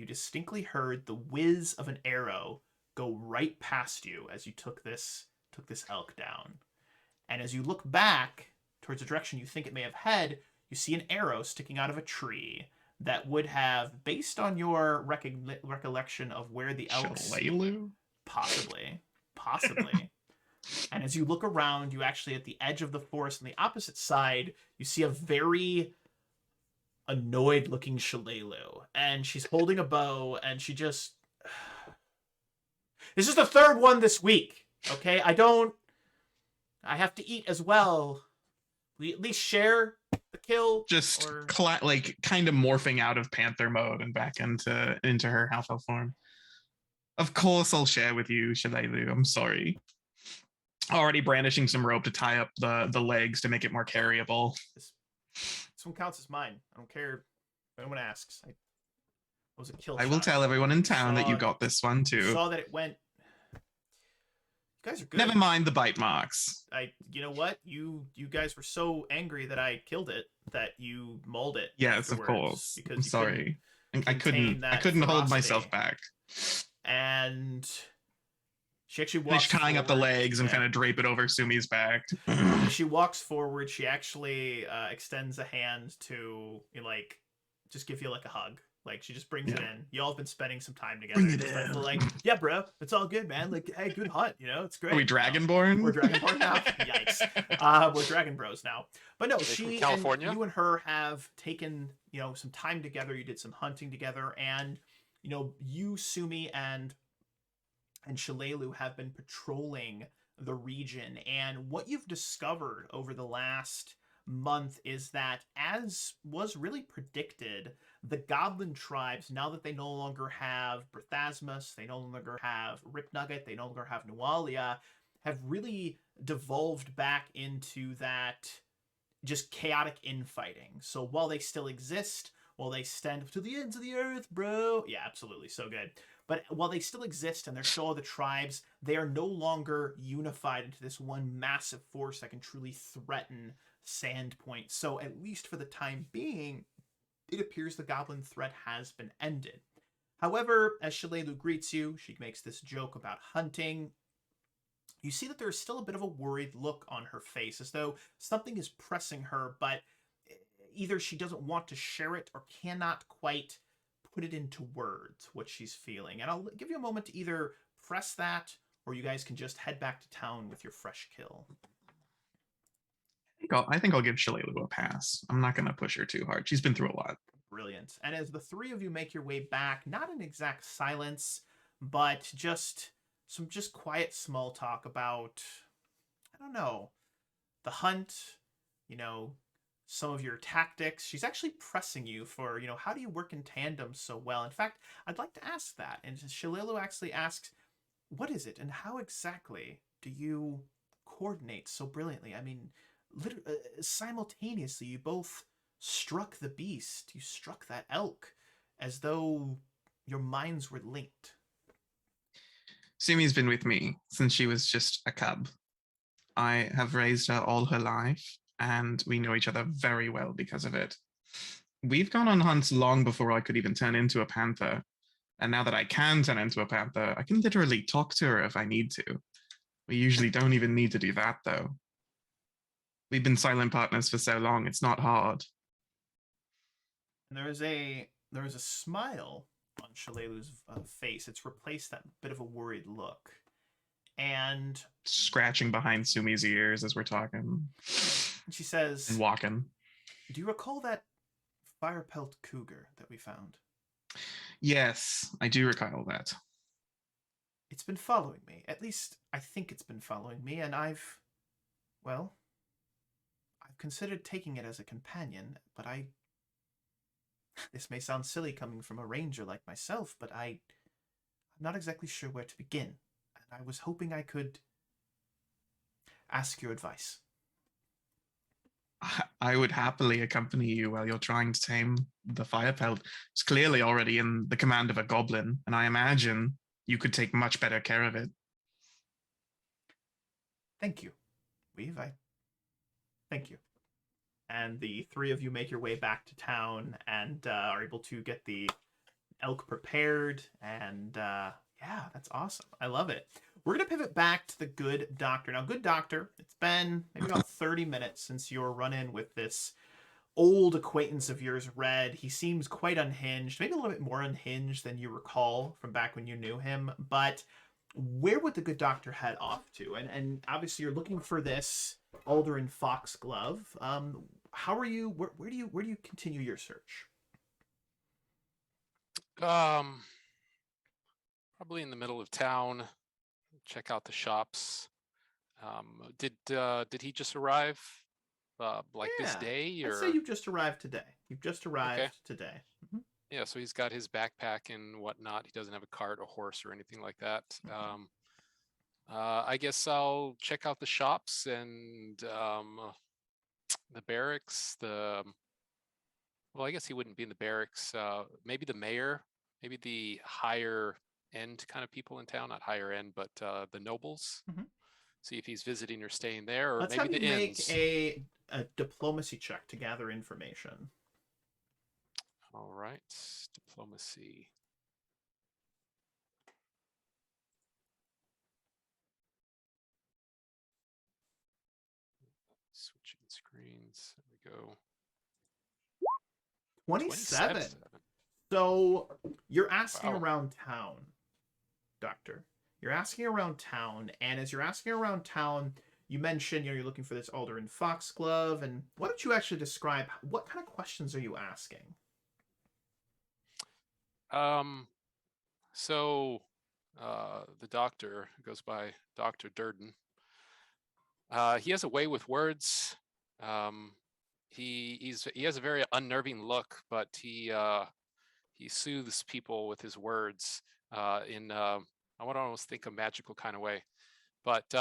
distinctly heard the whiz of an arrow go right past you as you took this elk down. And as you look back towards the direction you think it may have head, you see an arrow sticking out of a tree that would have, based on your recollection of where the elks... Shalelu? Possibly. And as you look around, you actually, at the edge of the forest on the opposite side, you see a very annoyed looking Shalelu. And she's holding a bow, and she just... This is the third one this week, okay? I have to eat as well. We at least share the kill. Just or... like kind of morphing out of panther mode and back into her half-elf form. Of course I'll share with you, Shalelu. I'm sorry. Already brandishing some rope to tie up the legs to make it more carryable. This one counts as mine. I don't care if anyone asks. It was a kill I will shot. tell everyone in town that you got this one too. Saw that it went. guys are good. Never mind the bite marks. You know what? You guys were so angry that I killed it that you mauled it. Yes, of afterwards course. Because I'm you sorry. I contain couldn't. I that couldn't hold ferocity. myself back. And she actually Finish walks tying up the forward. legs and Yeah. kind of drape it over Sumi's back. As she walks forward, she actually extends a hand to like just give you like a hug. Like she just brings it Yeah. in. Y'all have been spending some time together. Bring it Just in. like, yeah, bro, it's all good, man. Like, hey, good hunt. You know, it's great. Are we Dragonborn? We're Dragonborn now. Yikes. We're Dragon Bros now. But no, They from she California? and you and her have taken some time together. You did some hunting together, and you, Sumi, and Shalelu have been patrolling the region. And what you've discovered over the last month is that, as was really predicted, the goblin tribes, now that they no longer have Berthasmus, they no longer have Ripnugget, they no longer have Nualia, have really devolved back into that just chaotic infighting. So while they still exist, while they stand to the ends of the earth, bro. Yeah, absolutely. So good. But while they still exist and they're still other tribes, they are no longer unified into this one massive force that can truly threaten Sandpoint. So at least for the time being, it appears the goblin threat has been ended. However, as Shalelu greets you, she makes this joke about hunting. You see that there's still a bit of a worried look on her face, as though something is pressing her, but either she doesn't want to share it or cannot quite put it into words what she's feeling. And I'll give you a moment to either press that, or you guys can just head back to town with your fresh kill. I think I'll give Shalelu a pass. I'm not going to push her too hard. She's been through a lot. Brilliant. And as the three of you make your way back, not in exact silence, but just some quiet small talk about, I don't know, the hunt, some of your tactics. She's actually pressing you for, how do you work in tandem so well? In fact, I'd like to ask that. And Shalelu actually asks, what is it and how exactly do you coordinate so brilliantly? I mean, simultaneously, you both struck the beast. You struck that elk as though your minds were linked. Sumi's been with me since she was just a cub. I have raised her all her life, and we know each other very well because of it. We've gone on hunts long before I could even turn into a panther. And now that I can turn into a panther, I can literally talk to her if I need to. We usually don't even need to do that, though. We've been silent partners for so long, it's not hard. And there is a smile on Shalelu's face. It's replaced that bit of a worried look. And Scratching behind Sumi's ears as we're talking. she says, And walking. do you recall that fire pelt cougar that we found? Yes, I do recall that. It's been following me. At least I think it's been following me, and I've considered taking it as a companion, but this may sound silly coming from a ranger like myself, but I'm not exactly sure where to begin. And I was hoping I could ask your advice. I would happily accompany you while you're trying to tame the fire pelt. It's clearly already in the command of a goblin, and I imagine you could take much better care of it. Thank you, Weave. Thank you. And the three of you make your way back to town and are able to get the elk prepared. And yeah, that's awesome. I love it. We're going to pivot back to the good doctor. Now, good doctor, it's been maybe about 30 minutes since your run-in with this old acquaintance of yours, Red. He seems quite unhinged, maybe a little bit more unhinged than you recall from back when you knew him. But where would the good doctor head off to? And obviously you're looking for this Alderan Foxglove. How are you? Where do you continue your search? Probably in the middle of town. Check out the shops. Did he just arrive? This day? Or I'd say you've just arrived today. You've just arrived today. Mm-hmm. Yeah, so he's got his backpack and whatnot. He doesn't have a cart, a horse, or anything like that. I guess I'll check out the shops and the barracks. Well, I guess he wouldn't be in the barracks. Maybe the mayor, maybe the higher end kind of people in town, not higher end, but the nobles. Mm-hmm. see if he's visiting or staying there, or Let's maybe have the you inns. make a diplomacy check to gather information. All right, diplomacy. Switching screens. There we go. 27. So you're asking Wow. around town, Doctor. You're asking around town, and as you're asking around town, you mentioned you're looking for this Alderaan Foxglove, and why don't you actually describe what kind of questions are you asking? So the doctor goes by Dr. Durden. He has a way with words. He has a very unnerving look, but he soothes people with his words in I would almost think a magical kind of way. But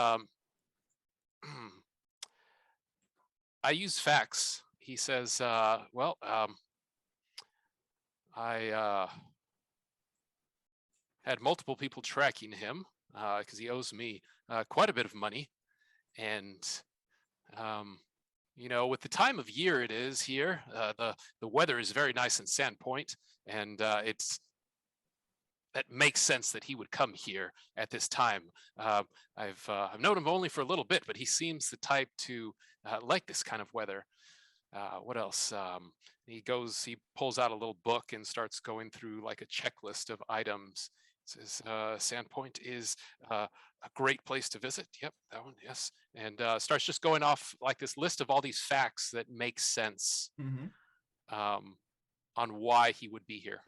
I use facts. He says, well, I had multiple people tracking him because he owes me quite a bit of money. And, with the time of year it is here, the weather is very nice in Sandpoint. And that makes sense that he would come here at this time. I've known him only for a little bit, but he seems the type to like this kind of weather. What else? He pulls out a little book and starts going through like a checklist of items. Says Sandpoint is a great place to visit. Yep, that one, yes. And starts just going off like this list of all these facts that make sense on why he would be here.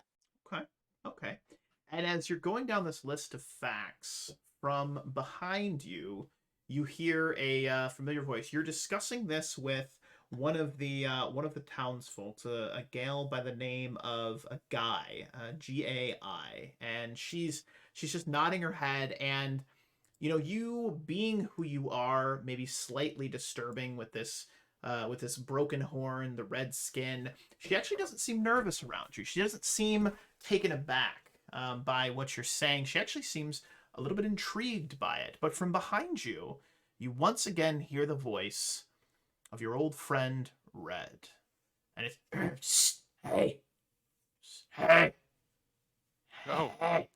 Okay. And as you're going down this list of facts, from behind you, you hear a familiar voice. You're discussing this with one of the townsfolk, a gal by the name of a Guy, Gai, and she's just nodding her head. And you being who you are, maybe slightly disturbing with this broken horn, the red skin. She actually doesn't seem nervous around you. She doesn't seem taken aback by what you're saying. She actually seems a little bit intrigued by it. But from behind you, you once again hear the voice of your old friend Red, and it's hey, Oh. hey,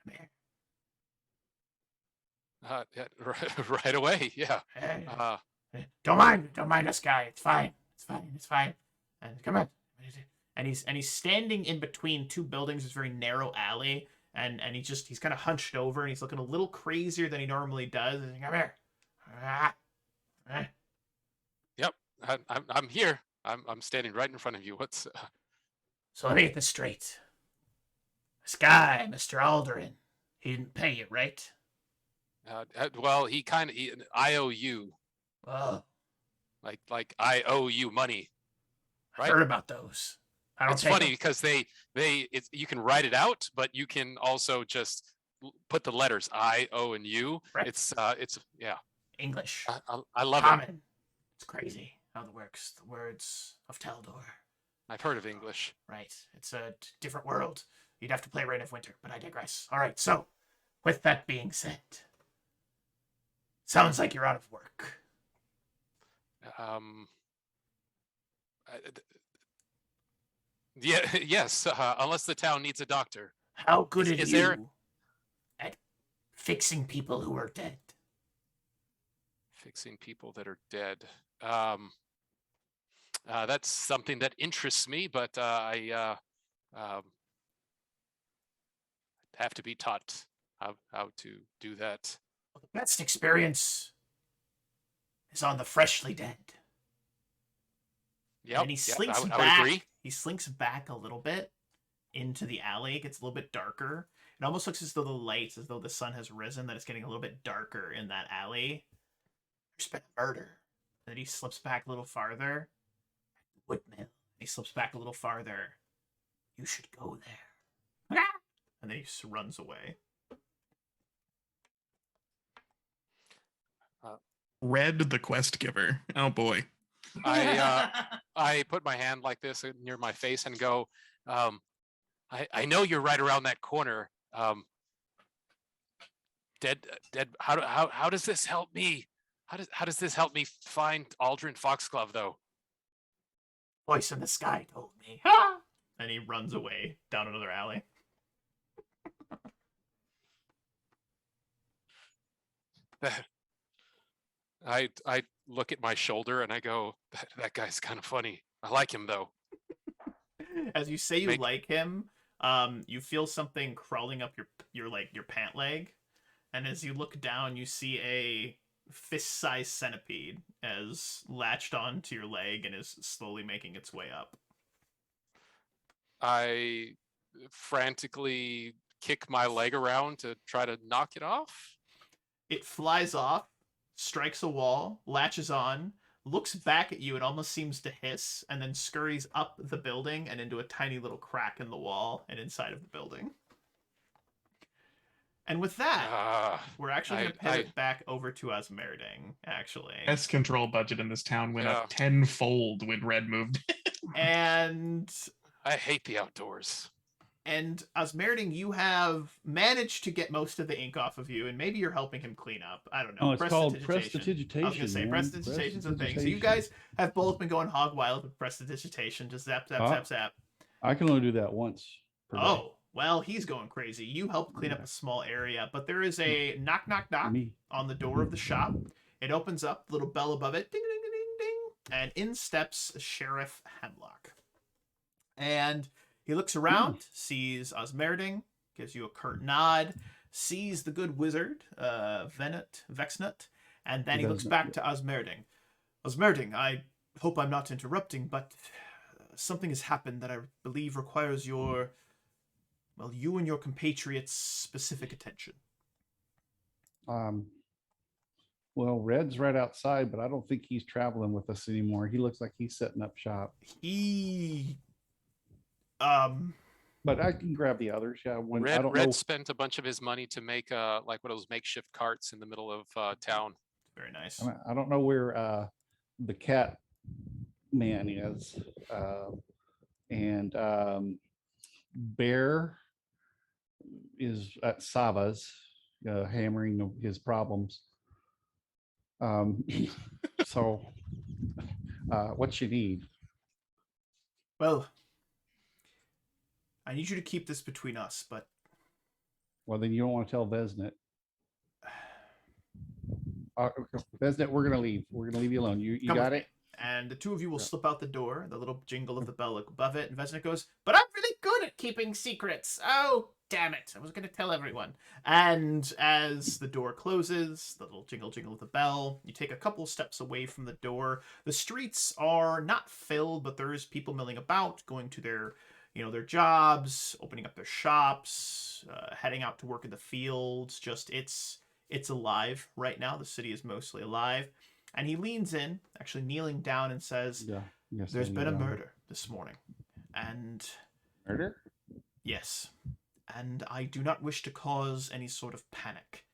come here. Yeah, right away. Yeah. Hey. Don't mind us, Guy. It's fine. And come on. And he's standing in between two buildings, this very narrow alley, and he's kind of hunched over, and he's looking a little crazier than he normally does. And come here. Yep, I'm here. I'm standing right in front of you. What's? So let me get this straight. This guy, Mr. Alderaan, he didn't pay you, right? Well, he I owe you. Oh, Like I owe you money. I've heard about those. I don't. It's funny because you can write it out, but you can also just put the letters I, O, and U. Right. It's yeah. English. I love Common. it. It's crazy how it works. The words of Taldor. I've heard of English. Right. It's a different world. You'd have to play Reign of Winter, but I digress. All right. So, with that being said, sounds like you're out of work. Yeah. Yes. Unless the town needs a doctor. How good are is you there... at fixing people who are dead? Fixing people that are dead. That's something that interests me, but I have to be taught how to do that. Well, the best experience is on the freshly dead. Yeah, and he slinks I back. would agree. He slinks back a little bit into the alley. It gets a little bit darker. It almost looks as though the lights, as though the sun has risen, that it's getting a little bit darker in that alley. There's been a murder. And then he slips back a little farther. Woodmill. He slips back a little farther. You should go there. And then he just runs away. Red the quest giver. Oh boy. I put my hand like this near my face and go, I know you're right around that corner. dead. How does this help me? How does this help me find Aldrin Foxglove though? Voice in the sky told me. Ha! And he runs away down another alley. I look at my shoulder and I go, that guy's kind of funny. I like him though. As you say you Make- like him, you feel something crawling up your pant leg, and as you look down, you see a fist-sized centipede as latched onto your leg and is slowly making its way up. I frantically kick my leg around to try to knock it off. It flies off, strikes a wall, latches on, looks back at you and almost seems to hiss, and then scurries up the building and into a tiny little crack in the wall and inside of the building. And with that, Ah, we're actually going to pivot back over to Osmerding, actually. Pest control budget in this town went Yeah. up tenfold when Red moved. And I hate the outdoors. Osmerding, you have managed to get most of the ink off of you, and maybe you're helping him clean up. I don't know. Oh, it's called Prestidigitation. I was going to say prestidigitation. prestidigitation's a thing. So you guys have both been going hog wild with prestidigitation. Just zap, zap, zap, zap. I can only do that once. Per day. Oh, well, he's going crazy. You help clean up a small area, but there is a knock, knock, knock Me. on the door of the shop. It opens up, little bell above it, ding, ding, ding, ding, ding, and in steps Sheriff Hemlock. And he looks around, sees Osmerding, gives you a curt nod, sees the good wizard, Vexnut, and then he looks back to Osmerding. Osmerding, I hope I'm not interrupting, but something has happened that I believe requires you and your compatriots' specific attention. Well, Red's right outside, but I don't think he's traveling with us anymore. He looks like he's setting up shop. But I can grab the others. Yeah, when I don't know. Red spent a bunch of his money to make like one of those makeshift carts in the middle of town. Very nice. I don't know where the cat man is, and Bear is at Sava's hammering his problems. So, what you need? Well, I need you to keep this between us, but Well, then you don't want to tell Vesnet. Vesnet, we're gonna leave. We're gonna leave you alone. You Come got with it? and the two of you will slip out the door, the little jingle of the bell above it, and Vesna goes, "But I'm really good at keeping secrets. Oh, damn it. I was going to tell everyone." And as the door closes, the little jingle of the bell, you take a couple steps away from the door. The streets are not filled, but there is people milling about, going to their jobs, opening up their shops, heading out to work in the fields. Just it's alive right now. The city is mostly alive. And he leans in, actually kneeling down, and says, Yeah. Yes. "There's been a murder this morning. And Murder? yes, and I do not wish to cause any sort of panic.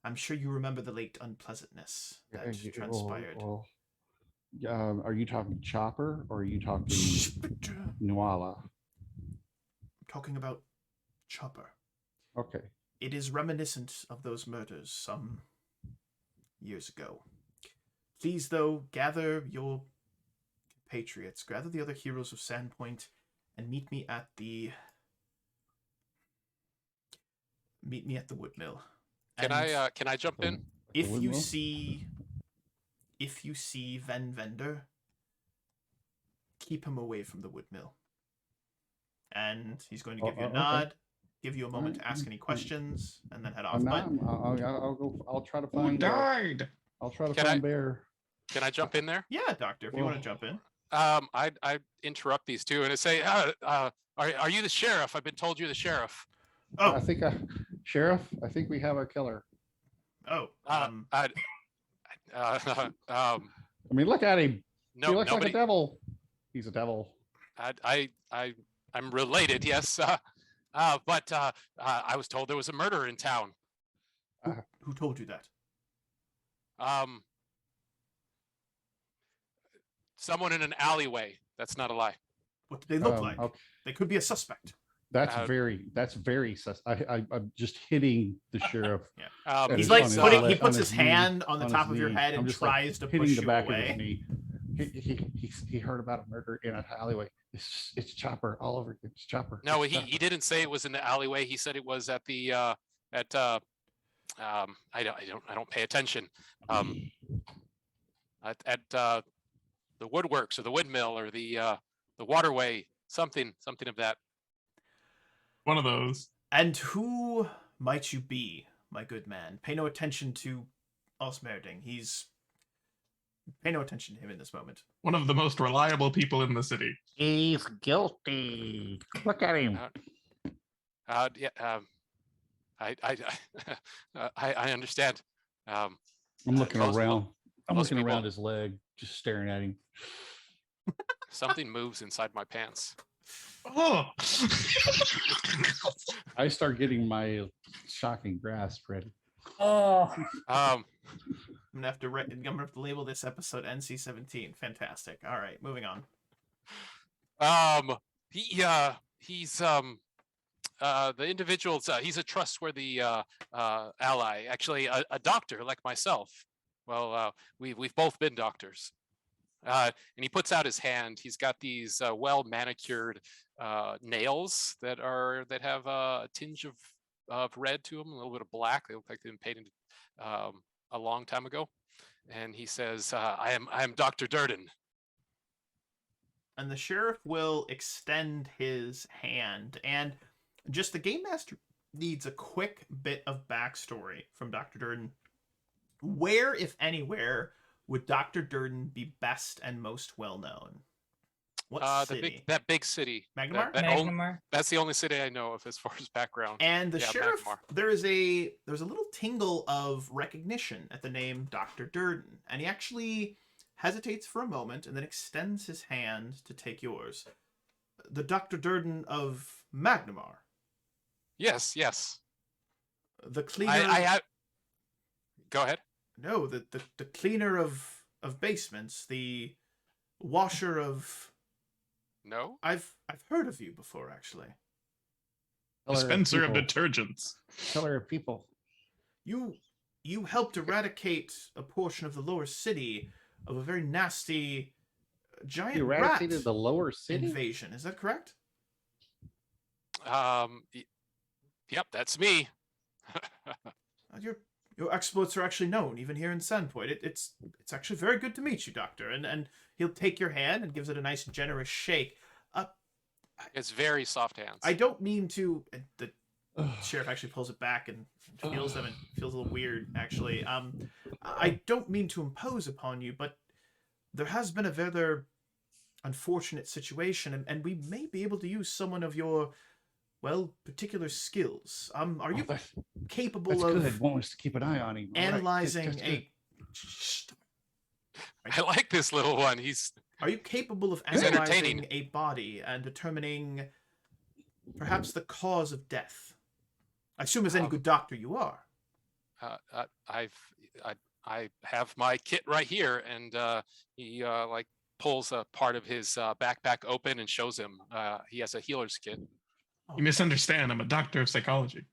I'm sure you remember the late unpleasantness that transpired." Are you talking Chopper or are you talking Nuala? I'm talking about Chopper. Okay. It is reminiscent of those murders some years ago. Please, though, gather your compatriots, gather the other heroes of Sandpoint, and meet me at the woodmill. Can I jump in? If you see Ven Vender, keep him away from the woodmill. And he's going to give you a nod, give you a moment to ask any questions, and then head off. I'll go. I'll try to Who find. died? I'll try to Can find Bear. Can I jump in there? Yeah, Doctor, if you want to jump in. I interrupt these two and I say, are you the sheriff? I've been told you're the sheriff. Oh, I think, Sheriff. I think we have a killer. oh, I mean, look at him. No, He looks like nobody. a devil. He's a devil. I'm related, yes. But I was told there was a murder in town. who told you that? Someone in an alleyway. That's not a lie. What do they look Um, like? okay. They could be a suspect. That's Uh, very sus. I'm just hitting the sheriff. Yeah. at He's his- like on his putting. le- He on puts his knee, hand on the on top his of your knee. head I'm and just like tries to hitting push the you back of his away. knee. He heard about a murder in an alleyway. It's Chopper, Oliver. It's Chopper. no, it's he Chopper. didn't say it was in the alleyway. He said it was at the at I don't pay attention. At the woodworks or the windmill or the waterway, something of that. One of those. And who might you be, my good man? Pay no attention to Osmerding. Pay no attention to him in this moment. One of the most reliable people in the city. He's guilty. Look at him. Yeah. I understand. I'm looking most- around. I'm most looking people- around his leg, just staring at him. Something moves inside my pants. Oh. I start getting my shocking grasp ready. Oh, Um, I'm gonna have to label this episode NC-17. Fantastic. All right, moving on. he's the individual's he's a trustworthy ally, actually a doctor like myself. Well, we've both been doctors. And he puts out his hand. He's got these well manicured nails that have a tinge of red to them, a little bit of black. They look like they've been painted a long time ago. And he says, I am Dr. Durden. And the sheriff will extend his hand, and just the game master needs a quick bit of backstory from Dr. Durden. Where, if anywhere, would Dr. Durden be best and most well known? What city? That big city. Magnamar? Magnamar. That's the only city I know of as far as background. And the Yeah, sheriff, Magnamar. there's a little tingle of recognition at the name Dr. Durden, and he actually hesitates for a moment and then extends his hand to take yours. The Dr. Durden of Magnamar. Yes. The cleaner. I go ahead. No, the cleaner of basements, the washer of. No. I've heard of you before, actually. Dispenser of detergents. Killer of people. You helped eradicate a portion of the lower city of a very nasty giant You rat eradicated the lower city. invasion. Is that correct? Yep, that's me. Your exploits are actually known, even here in Sandpoint. It's actually very good to meet you, Doctor. And he'll take your hand and gives it a nice, generous shake. It's very soft hands. I don't mean to. The sheriff actually pulls it back and feels them and feels a little weird, actually. I don't mean to impose upon you, but there has been a very unfortunate situation, and we may be able to use someone of your, well, particular skills. Are you capable That's of good. Want us to keep an eye on him. All right, analyzing that's good. I like this little one. Are you capable of He's analyzing entertaining. a body and determining perhaps the cause of death? I assume as any good doctor you are. I have my kit right here, and he like pulls a part of his backpack open and shows him. He has a healer's kit, You misunderstand. I'm a doctor of psychology.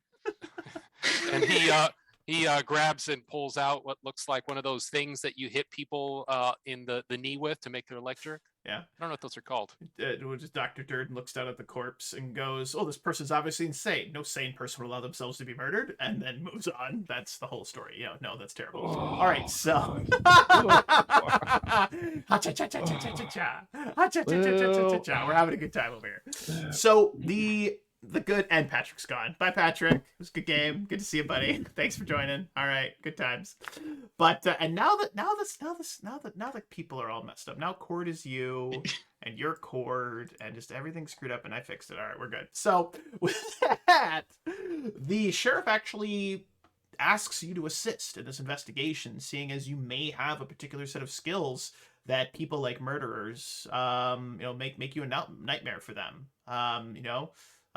and he grabs and pulls out what looks like one of those things that you hit people in the knee with to make their leg jerk. Yeah. I don't know what those are called. Just Dr. Durden looks down at the corpse and goes, "Oh, this person's obviously insane. No sane person would allow themselves to be murdered," and then moves on. That's the whole story. No, that's terrible. All right, so. We're having a good time over here. So the good and Patrick's gone. Bye, Patrick. It was a good game. Good to see you, buddy. Thanks for joining. All right, good times. But and now that people are all messed up. Now Cord is you, and you're Cord, and just everything's screwed up, and I fixed it. All right, we're good. So with that, the sheriff actually asks you to assist in this investigation, seeing as you may have a particular set of skills that people like murderers, make you a nightmare for them.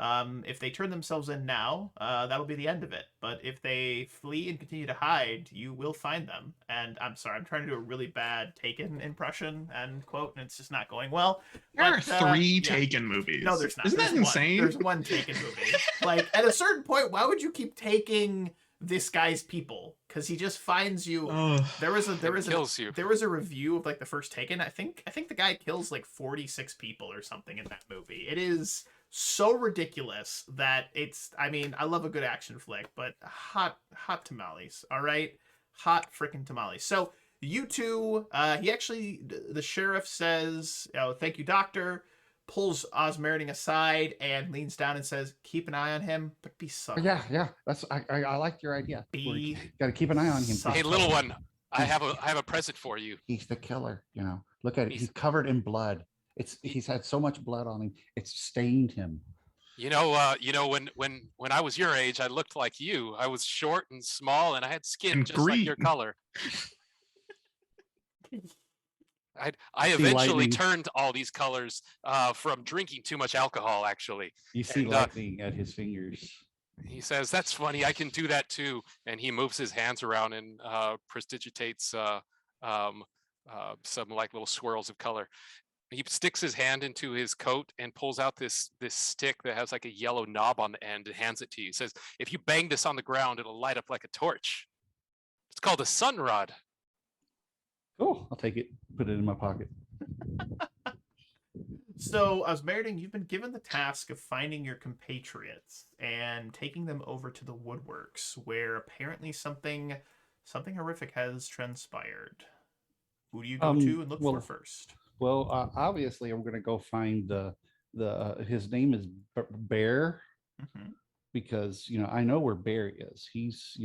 If they turn themselves in now, that'll be the end of it. But if they flee and continue to hide, you will find them. And I'm sorry, I'm trying to do a really bad Taken impression and quote, and it's just not going well. There are But, 3 yeah. Taken movies. No, there's not. Isn't There's that one. insane? There's one Taken movie. Like, at a certain point, why would you keep taking this guy's people? Because he just finds you. Ugh. There was kills you. There was a review of like the first Taken. I think the guy kills like 46 people or something in that movie. It is so ridiculous that it's. I mean, I love a good action flick, but hot tamales. All right, hot freaking tamales. So you two, he actually, the sheriff says, "Oh, thank you, doctor." Pulls Osmerding aside and leans down and says, "Keep an eye on him, but be subtle." Yeah. That's I like your idea. Be Got to keep an eye on him. subtle. Hey, little one, I have a present for you. He's the killer. Look at it. He's- He's covered in blood. He's had so much blood on him. It's stained him. When I was your age, I looked like you. I was short and small, and I had skin And just like your green. color. I See eventually lightning. turned all these colors from drinking too much alcohol, actually. You see And, lightning at his fingers. He says, "That's funny. I can do that too." And he moves his hands around and prestidigitates some like little swirls of color. He sticks his hand into his coat and pulls out this stick that has like a yellow knob on the end and hands it to you. He says, "If you bang this on the ground, it'll light up like a torch. It's called a sun rod." Cool. I'll take it. Put it in my pocket. So, Osmerding, you've been given the task of finding your compatriots and taking them over to the woodworks, where apparently something horrific has transpired. Who do you go to and look for first? Well, obviously, I'm going to go find his name is Bear, Mhm. because I know where Bear is. He's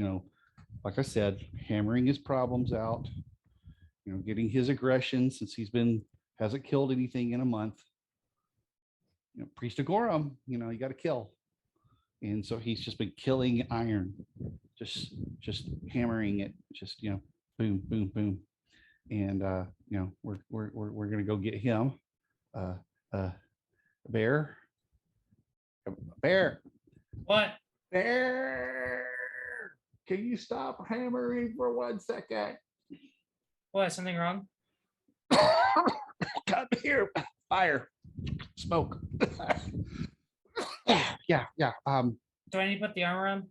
like I said, hammering his problems out. Getting his aggression, since hasn't killed anything in a month. Priest of Gorum, you got to kill, and so he's just been killing iron, just hammering it, just boom, boom, boom, and we're gonna go get him. Bear, What? Bear, can you stop hammering for 1 second? What? Something wrong? Come here, fire, smoke. Yeah. Do I need to put the armor on?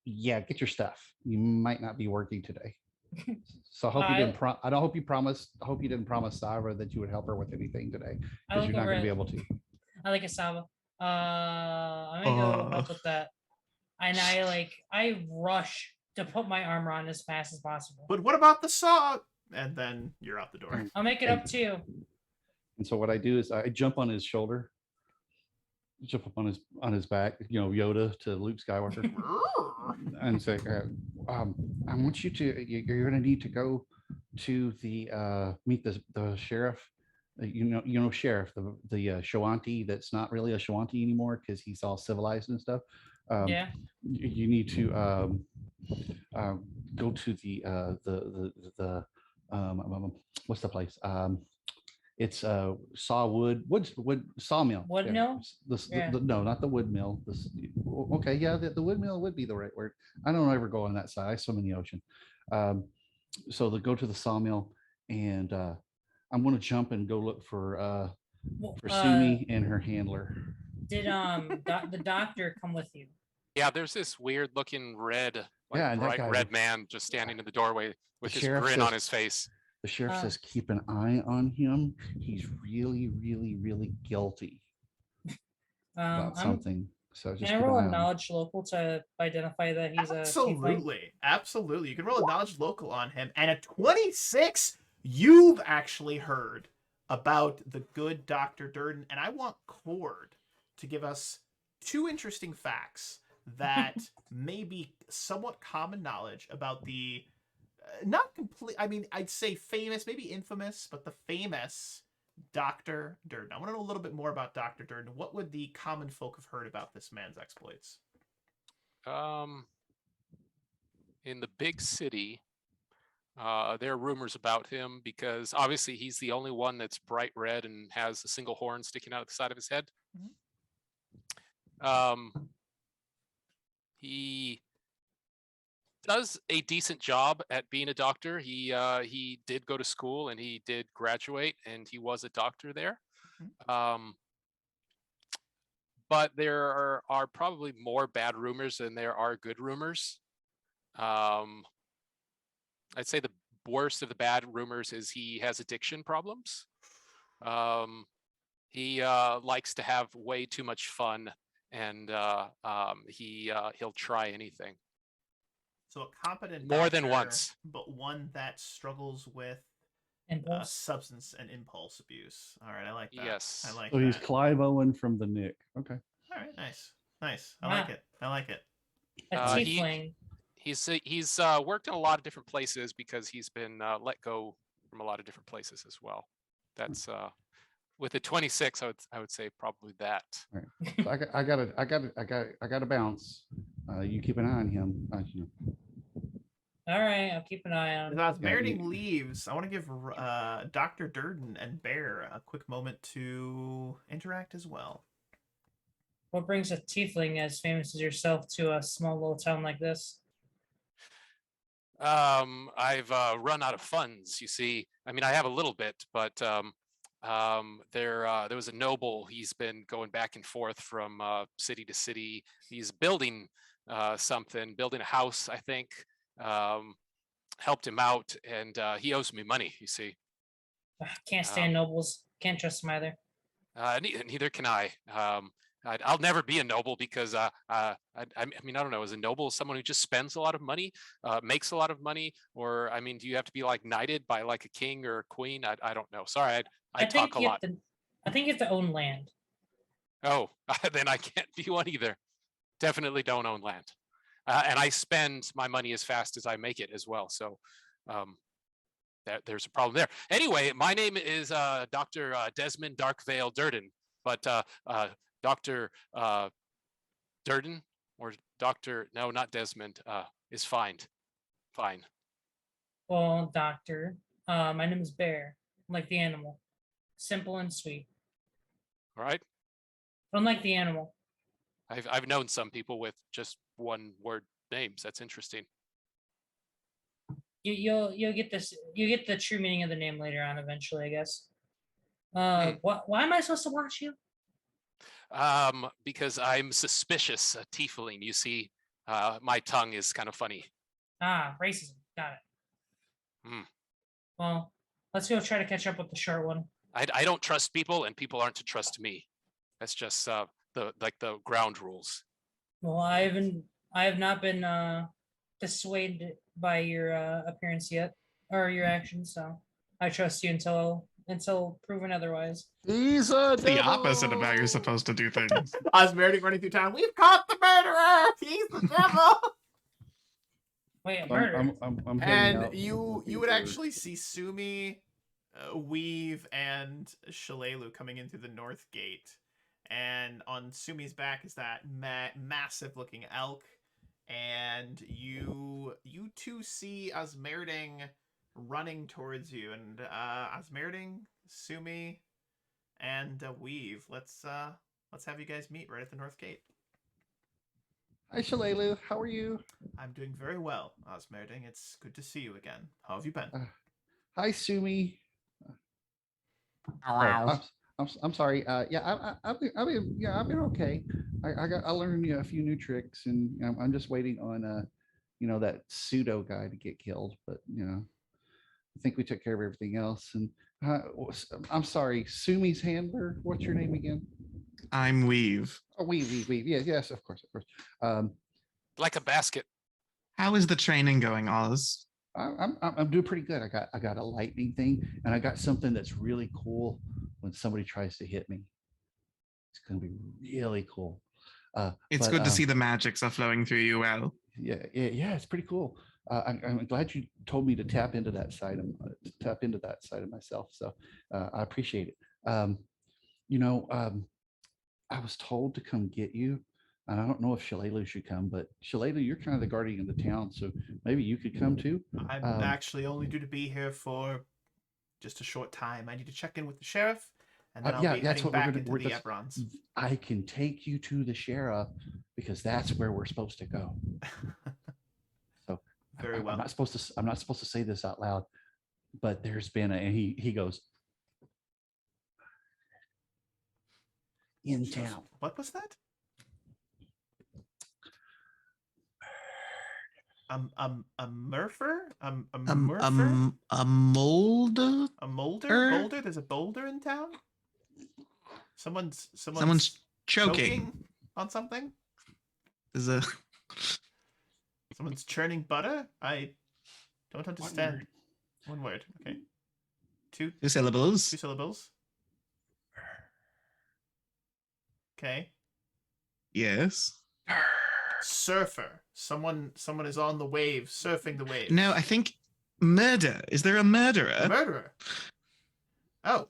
Yeah, get your stuff. You might not be working today. So I hope you I- didn't. I hope you didn't promise Sava that you would help her with anything today, I because look you're not over going to be at- able to. I like a Saba. I'm gonna go help with that. And I rush to put my armor on as fast as possible. But what about the saw? And then you're out the door. I'll make it up too. And so what I do is I jump on his shoulder, jump up on his back, Yoda to Luke Skywalker, and say, I want you to. You're going to need to go to the meet the sheriff. Sheriff, the Shawanti that's not really a Shawanti anymore because he's all civilized and stuff. Yeah. You need to go to the what's the place? It's Sawwood Sawmill. Wood Yeah. mill? No, not the wood mill. Okay, yeah, the wood mill would be the right word. I don't ever go on that side. I swim in the ocean. So they'll go to the sawmill, and I'm going to jump and go look for Sumi and her handler. Did the doctor come with you? Yeah, there's this weird looking red, Yeah, and that bright guy red was- man just standing in the doorway with his sheriff grin on says- his face. The sheriff Uh. says, keep an eye on him. He's really, really, really guilty about something. So just Can I keep an roll eye a on him. knowledge local to identify that he's a tiefling? Absolutely. You can roll a knowledge local on him. And at 26, you've actually heard about the good Dr. Durden. And I want Cord to give us 2 interesting facts that may be somewhat common knowledge about the not complete. I mean, I'd say famous, maybe infamous, but the famous Dr. Durden. I want to know a little bit more about Dr. Durden. What would the common folk have heard about this man's exploits? In the big city, there are rumors about him because obviously he's the only one that's bright red and has a single horn sticking out of the side of his head. Mhm. He does a decent job at being a doctor. He did go to school and he did graduate and he was a doctor there. But there are probably more bad rumors than there are good rumors. I'd say the worst of the bad rumors is he has addiction problems. He likes to have way too much fun, and he'll try anything. So a competent More than doctor, once. but one that struggles with Impulse. substance and impulse abuse. All right, I like that. Yes. I like So that. he's Clive Owen from the Nick. Okay. All right, nice. Nice. I Wow. like it. I like it. A tiefling. He's worked in a lot of different places because he's been let go from a lot of different places as well. That's with the 26, I would say probably that. All right. So I got to bounce. You keep an eye on him. You know. All right, I'll keep an eye on. As Yeah, Merding you- leaves, I want to give Dr. Durden and Bear a quick moment to interact as well. What brings a tiefling as famous as yourself to a small little town like this? I've run out of funds. You see, I mean, I have a little bit, but there was a noble. He's been going back and forth from city to city. He's building building a house, I think. Helped him out, and he owes me money. You see, Can't stand nobles. Can't trust them either. neither can I. I'll never be a noble because I mean, I don't know. Is a noble someone who just spends a lot of money, makes a lot of money, or I mean, do you have to be like knighted by like a king or a queen? I don't know. Sorry, I talk a lot. I think you have to own land. Oh, then I can't be one either. Definitely don't own land, and I spend my money as fast as I make it as well. So there's a problem there. Anyway, my name is Dr. Desmond Darkvale Durden, but Dr. Durden or Dr. No, not Desmond is fine. Fine. Well, doctor, my name is Bear, like the animal. Simple and sweet. All right. Unlike the animal. I've known some people with just one word names. That's interesting. You'll get this. You get the true meaning of the name later on. Eventually, I guess. Why am I supposed to watch you? Because I'm suspicious, a tiefling. You see, my tongue is kind of funny. Ah, racism. Got it. Well, let's go try to catch up with the short one. I don't trust people, and people aren't to trust me. That's just the ground rules. Well, I have not been dissuaded by your appearance yet, or your actions. So I trust you until proven otherwise. He's a The opposite of how you're supposed to do things. Osmeric running through town. We've caught the murderer. He's the devil. Wait, a So murder. I'm heading And out, you looking would for- actually see Sumi, Weave, and Shalelu coming in through the north gate. And on Sumi's back is that massive looking elk. And you two see Osmerding running towards you. And Osmerding, Sumi, and Weave. Let's have you guys meet right at the north gate. Hi, Shalelu. How are you? I'm doing very well, Osmerding. It's good to see you again. How have you been? Hi, Sumi. I'm sorry. Yeah, I've been okay. I learned a few new tricks, and I'm just waiting on that pseudo guy to get killed. But I think we took care of everything else. And I'm sorry, Sumi's handler. What's your name again? I'm Weave. Oh, Weave. Yes, of course. Like a basket. How is the training going, Oz? I'm doing pretty good. I got a lightning thing, and I got something that's really cool when somebody tries to hit me. It's gonna be really cool. It's good to see the magic stuff flowing through you. Well, yeah, it's pretty cool. I'm glad you told me to tap into that side of myself. So I appreciate it. I was told to come get you. And I don't know if Shalelu should come, but Shalelu, you're kind of the guardian of the town, so maybe you could come too. I'm actually only due to be here for just a short time. I need to check in with the sheriff and then I'll Yeah, be that's heading what we're back gonna. into We're, the that's, Eberons. I can take you to the sheriff because that's where we're supposed to go. So Very I'm well. not supposed to. I'm not supposed to say this out loud, but there's been and he goes in She goes, town. what was that? A murfer? A murfer? A mold. A molder? er? Boulder? There's a boulder in town? Someone's Someone's choking. on something? There's a Someone's churning butter? I don't understand. One word. Okay. Two syllables. syllables. Okay. Yes. Surfer. Someone is on the wave, surfing the waves. No, I think murder. Is there a murderer? A murderer. Oh.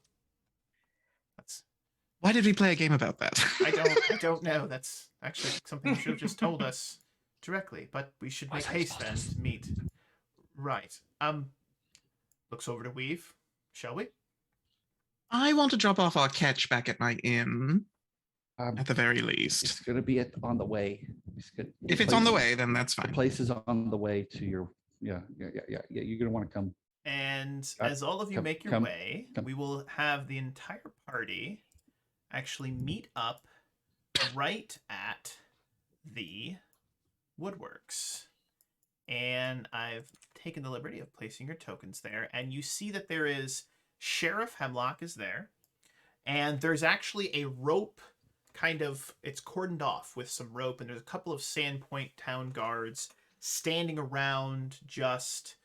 That's Why did we play a game about that? I don't know. That's actually something you should have just told us directly, but we should make haste then to meet. Right. Looks over to Weave. Shall we? I want to drop off our catch back at my inn, at the very It's least. gonna be on the way. If it's on the way, then that's the fine. place is on the way to your. Yeah. You're gonna want to come. And Come- as all of you come- make your come- way, come. we will have the entire party actually meet up right at the woodworks. And I've taken the liberty of placing your tokens there. And you see that there is Sheriff Hemlock is there. And there's actually a rope it's cordoned off with some rope. And there's a couple of Sandpoint town guards standing around just,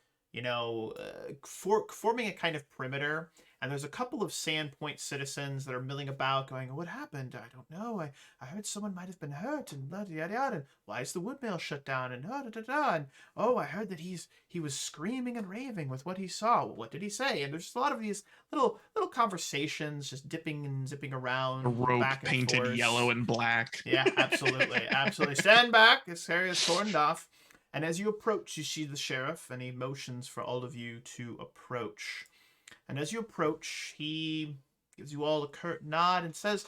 forming a kind of perimeter. And there's a couple of Sandpoint citizens that are milling about going, what happened? I don't know. I heard someone might have been hurt and yada yada yada. And why is the woodmill shut down? And da da da da. And oh, I heard that he was screaming and raving with what he saw. What did he say? And there's just a lot of these little conversations just dipping and zipping around. A rope back and painted forth. yellow and black. Yeah, absolutely. Absolutely. Stand back. This area is cordoned off. And as you approach, you see the sheriff, and he motions for all of you to approach. And as you approach, he gives you all a curt nod and says,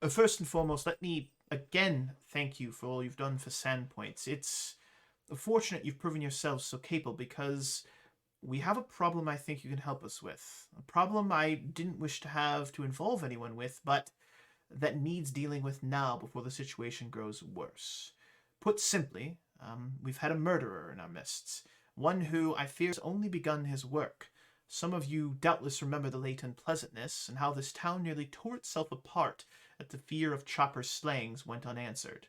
first and foremost, let me again thank you for all you've done for Sandpoint. It's fortunate you've proven yourselves so capable, because we have a problem I think you can help us with. A problem I didn't wish to have to involve anyone with, but that needs dealing with now before the situation grows worse. Put simply, we've had a murderer in our midst, one who I fear has only begun his work. Some of you doubtless remember the late unpleasantness, and how this town nearly tore itself apart at the fear of Chopper's slayings went unanswered.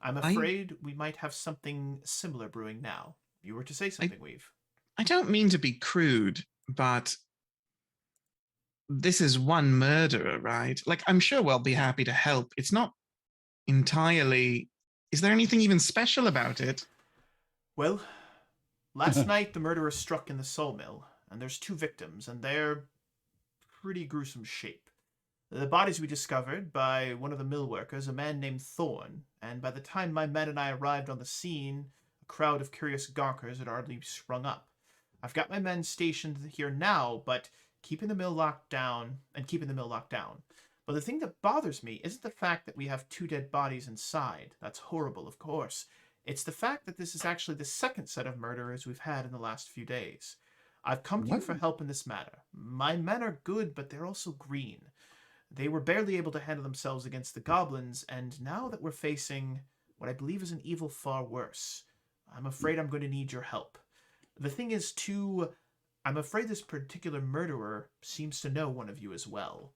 I'm afraid we might have something similar brewing now. You were to say something, Weave. I don't mean to be crude, but this is one murderer, right? Like, I'm sure we'll be happy to help. It's not entirely... Is there anything even special about it? Well, last night the murderer struck in the sawmill, and there's 2 victims, and they're pretty gruesome shape. The bodies we discovered by one of the mill workers, a man named Thorn, and by the time my men and I arrived on the scene, a crowd of curious gawkers had already sprung up. I've got my men stationed here now, but keeping the mill locked down. But the thing that bothers me isn't the fact that we have 2 dead bodies inside. That's horrible, of course. It's the fact that this is actually the second set of murderers we've had in the last few days. I've come to you for help in this matter. My men are good, but they're also green. They were barely able to handle themselves against the goblins, and now that we're facing what I believe is an evil far worse, I'm afraid I'm going to need your help. The thing is, too, I'm afraid this particular murderer seems to know one of you as well.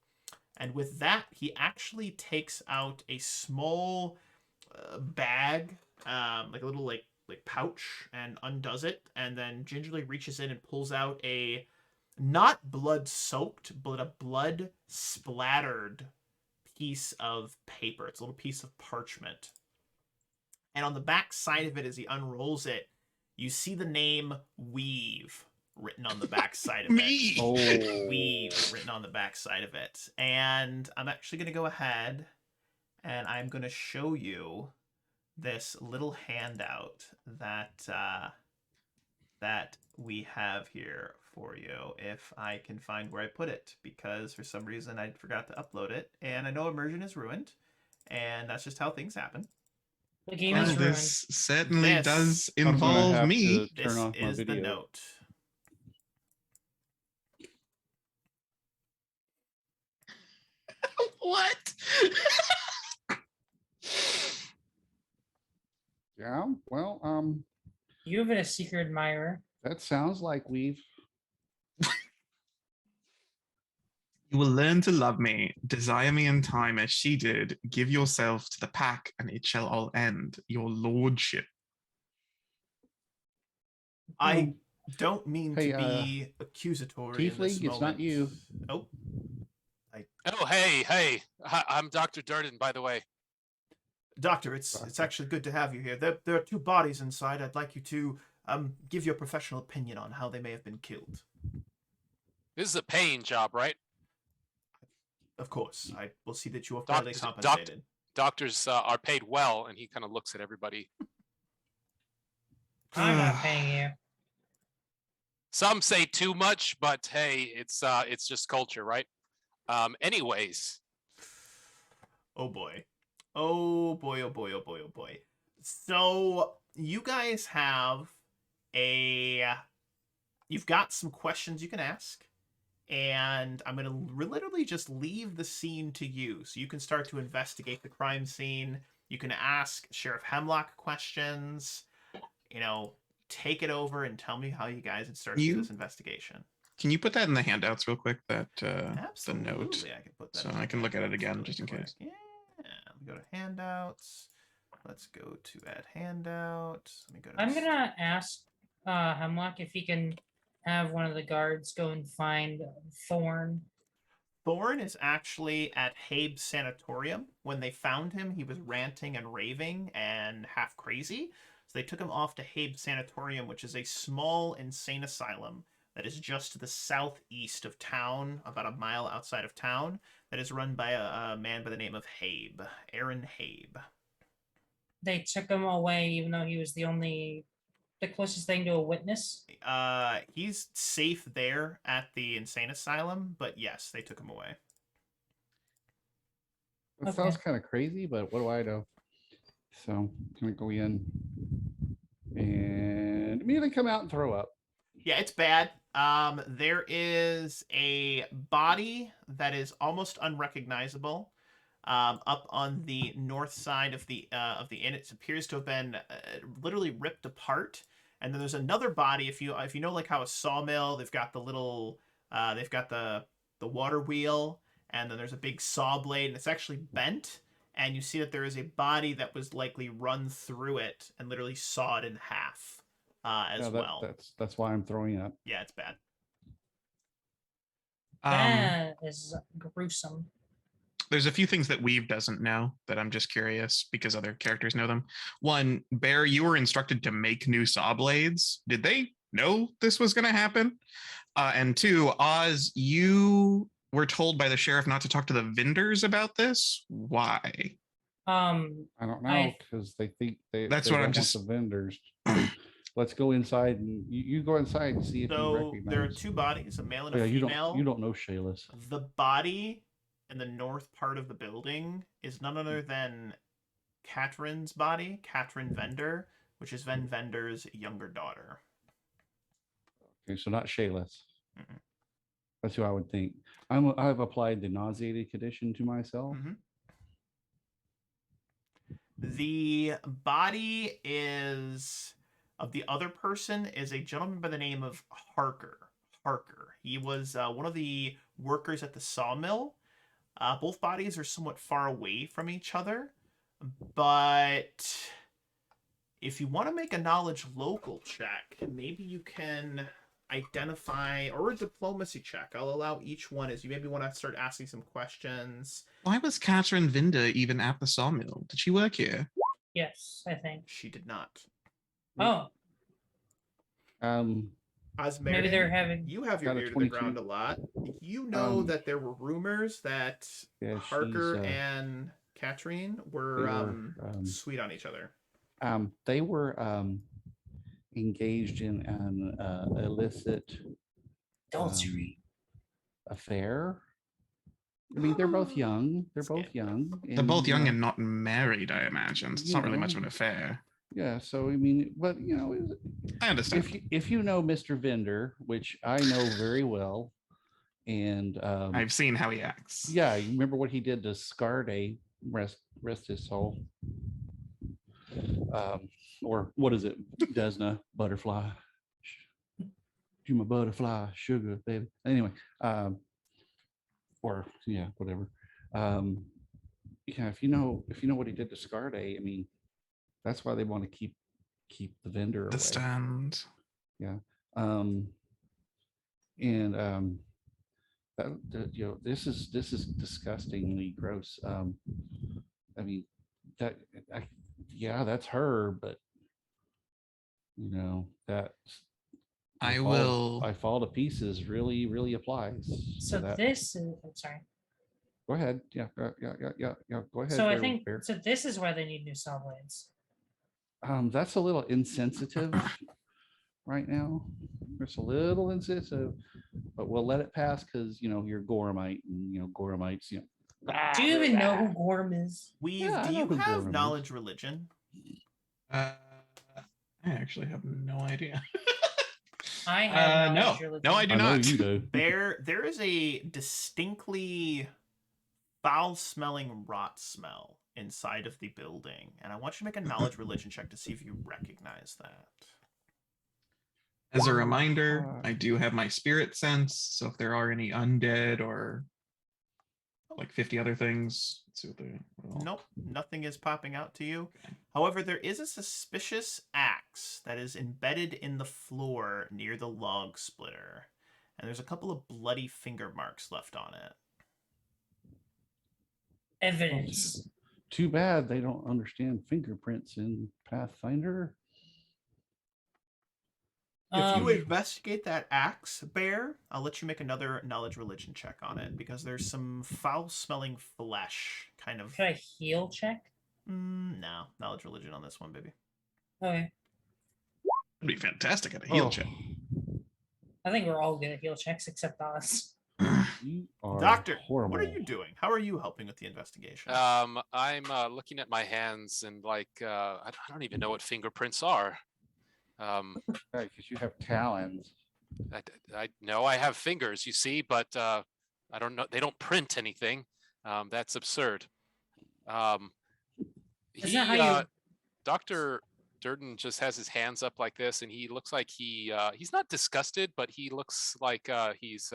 And with that, he actually takes out a small bag, like a little like pouch, and undoes it, and then gingerly reaches in and pulls out a not blood-soaked, but a blood-splattered piece of paper. It's a little piece of parchment. And on the back side of it, as he unrolls it, you see the name Weave written on the back side of Me! it. Oh, Weave written on the back side of it. And I'm actually going to go ahead and I'm going to show you this little handout that that we have here for you if I can find where I put it, because for some reason I forgot to upload it, and I know immersion is ruined, and that's just how things happen. The game Well, is ruined. this certainly This- does I'm gonna involve have me. to turn This off my is the video. note. What? Yeah, well, You have a secret admirer. that sounds like we've You will learn to love me, desire me in time as she did. Give yourself to the pack, and it shall all end. Your lordship. I don't mean Hey, to be accusatory in this Tiefling, it's not moment. you. Oh, Oh, hey. I'm Dr. Durden, by the way. Doctor, it's actually good to have you here. There are 2 bodies inside. I'd like you to give your professional opinion on how they may have been killed. This is a paying job, right? Of course, I will see that you are Doc- fairly doc- compensated. Doctors are paid well, and he kind of looks at everybody. I'm not paying you. Some say too much, but hey, it's just culture, right? Anyways, Oh boy. Oh boy, oh boy, oh boy, oh boy. So, you guys have you've got some questions you can ask, and I'm going to literally just leave the scene to you. So you can start to investigate the crime scene. You can ask Sheriff Hemlock questions. You know, take it over and tell me how you guys would start to do this investigation. Can you put that in the handouts real quick? That Absolutely, the note, I can put that. so in I the can look at it handouts again really just in quick. case. Yeah, let me go to handouts. Let's go to add handout. Let me go to. I'm gonna ask Hemlock if he can have one of the guards go and find Thorn. Thorn is actually at Habe's sanatorium. When they found him, he was ranting and raving and half crazy. So they took him off to Habe's sanatorium, which is a small insane asylum that is just to the southeast of town, about a mile outside of town, that is run by a man by the name of Habe, Aaron Habe. They took him away, even though he was the closest thing to a witness. He's safe there at the insane asylum, but yes, they took him away. That Okay. sounds kind of crazy, but what do I know? So I'm gonna go in and immediately come out and throw up. Yeah, it's bad. There is a body that is almost unrecognizable up on the north side of the inn. It appears to have been literally ripped apart. And then there's another body. If you know, like how a sawmill, they've got the little they've got the water wheel, and then there's a big saw blade, and it's actually bent. And you see that there is a body that was likely run through it and literally sawed in half as well. That's why I'm throwing up. Yeah, it's bad. That is gruesome. There's a few things that Weave doesn't know that I'm just curious because other characters know them. One, Bear, you were instructed to make new saw blades. Did they know this was going to happen? And 2, Oz, you were told by the sheriff not to talk to the vendors about this. Why? I don't know, because they think That's they what I'm don't want just- the vendors. Let's go inside and you go inside and see if you So recognize. there are 2 bodies, a male and Oh, a yeah, female. you don't know Shayla's. The body in the north part of the building is none other than Catherine's body, Catherine Vender, which is Ven Vender's younger daughter. Okay, so not Shayla's. Mm-mm. That's who I would think. I've applied the nauseated condition to myself. Mhm. The body is of the other person is a gentleman by the name of Harker. He was one of the workers at the sawmill. Both bodies are somewhat far away from each other, but if you want to make a knowledge local check, maybe you can identify, or a diplomacy check. I'll allow each one as you maybe want to start asking some questions. Why was Catherine Vinda even at the sawmill? Did she work here? Yes, I think. She did not. Oh, Osmerian, maybe they're having. you have your Got a ear to the 22. ground a lot. You know that there were rumors that Yeah, Harker she's, and Katrine they were were, sweet on each other. they were engaged in an illicit Adultery. affair. I mean, they're both young. They're both Scandal. young. They're both you young know, and not married, I imagine. So it's You not really much of know. an affair. Yeah. So I mean, but I understand. if you know Mr. Vendor, which I know very well, and I've seen how he acts. yeah, you remember what he did to Scarday, rest his soul. Or what is it, Desna butterfly? You my butterfly, sugar baby. Anyway, or yeah, whatever. Yeah, if you know what he did to Scarday, I mean, that's why they want to keep the vendor away. Understand. Yeah. And this is disgustingly gross. I mean, that yeah, that's her, but that I fall- will. I fall to pieces really applies. So that. this is, I'm sorry. Go ahead. Yeah. Go ahead. So I Bear- think Bear. so. This is why they need new saw blades. That's a little insensitive right now. It's a little insensitive, but we'll let it pass because you're Gormite, and Gormites. Do you even know who Gorm is? Yeah, I Do know you who have Gorm is. knowledge religion? I actually have no idea. I have no, knowledge religion. no, I do I know not. you do. There is a distinctly foul-smelling rot smell inside of the building, and I want you to make a knowledge religion check to see if you recognize that. As a reminder, I do have my spirit sense, so if there are any undead or like 50 other things, let's see what they. Nope, nothing is popping out to you. However, there is a suspicious axe that is embedded in the floor near the log splitter, and there's a couple of bloody finger marks left on it. Evidence. Too bad they don't understand fingerprints in Pathfinder. If you investigate that axe, Bear, I'll let you make another knowledge religion check on it, because there's some foul-smelling flesh kind of... Should I heal check? No, knowledge religion on this one, baby. Okay. It'd be fantastic at a heal Oh, check. I think we're all good at heal checks except us. You are Doctor, horrible. what are you doing? How are you helping with the investigation? I'm looking at my hands and I don't even know what fingerprints are. Right, because you have talons. I know I have fingers, you see, but I don't know. They don't print anything. That's absurd. Is that how you- Dr. Durden just has his hands up like this, and he looks like he's not disgusted, but he looks like he's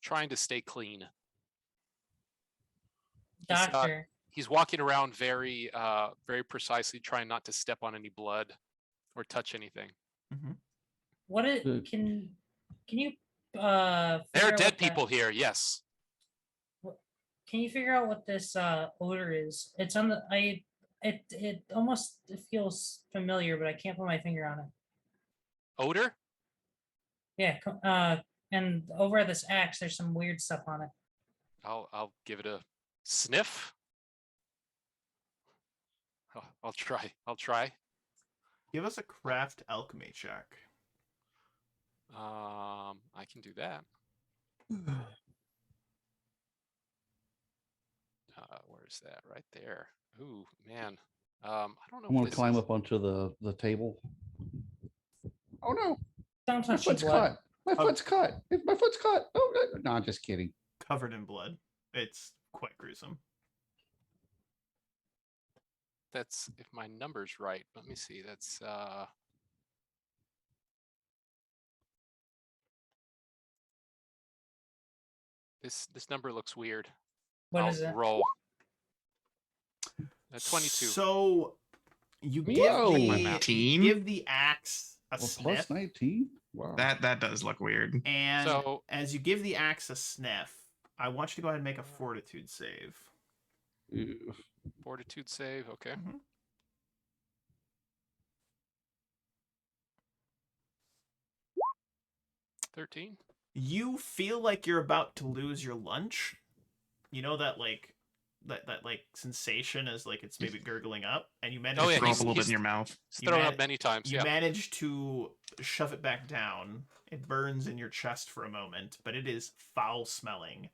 trying to stay clean. Doctor. He's walking around very precisely, trying not to step on any blood or touch anything. Mm-hmm. What it can you There are figure out dead what people here. Yes. Can you figure out what this odor is? It's on the it almost feels familiar, but I can't put my finger on it. Odor? Yeah, and over at this axe, there's some weird stuff on it. I'll give it a sniff. I'll try. Give us a craft alchemy check. I can do that. Where's that? Right there. Ooh, man. I don't know. I'm if gonna this climb is- up onto the table. Oh no, Don't my touch the foot's blood. cut. My foot's cut. My foot's cut. Oh no, I'm just kidding. Covered in blood. It's quite gruesome. That's if my number's right. Let me see. That's this number looks weird. What I'll is it? roll. 22. So you Whoa. give the axe a Well, sniff, plus 19. Wow. That does look weird. and So- as you give the axe a sniff, I want you to go ahead and make a fortitude save. Ew. Fortitude save. Okay. Mhm. 13. You feel like you're about to lose your lunch. You know that, like, that like sensation as like it's maybe gurgling up, and you manage Oh, yeah, to Throw up a little bit he's- in your mouth. It's You thrown man- up many times. you Yeah. manage to shove it back down. It burns in your chest for a moment, but it is foul smelling.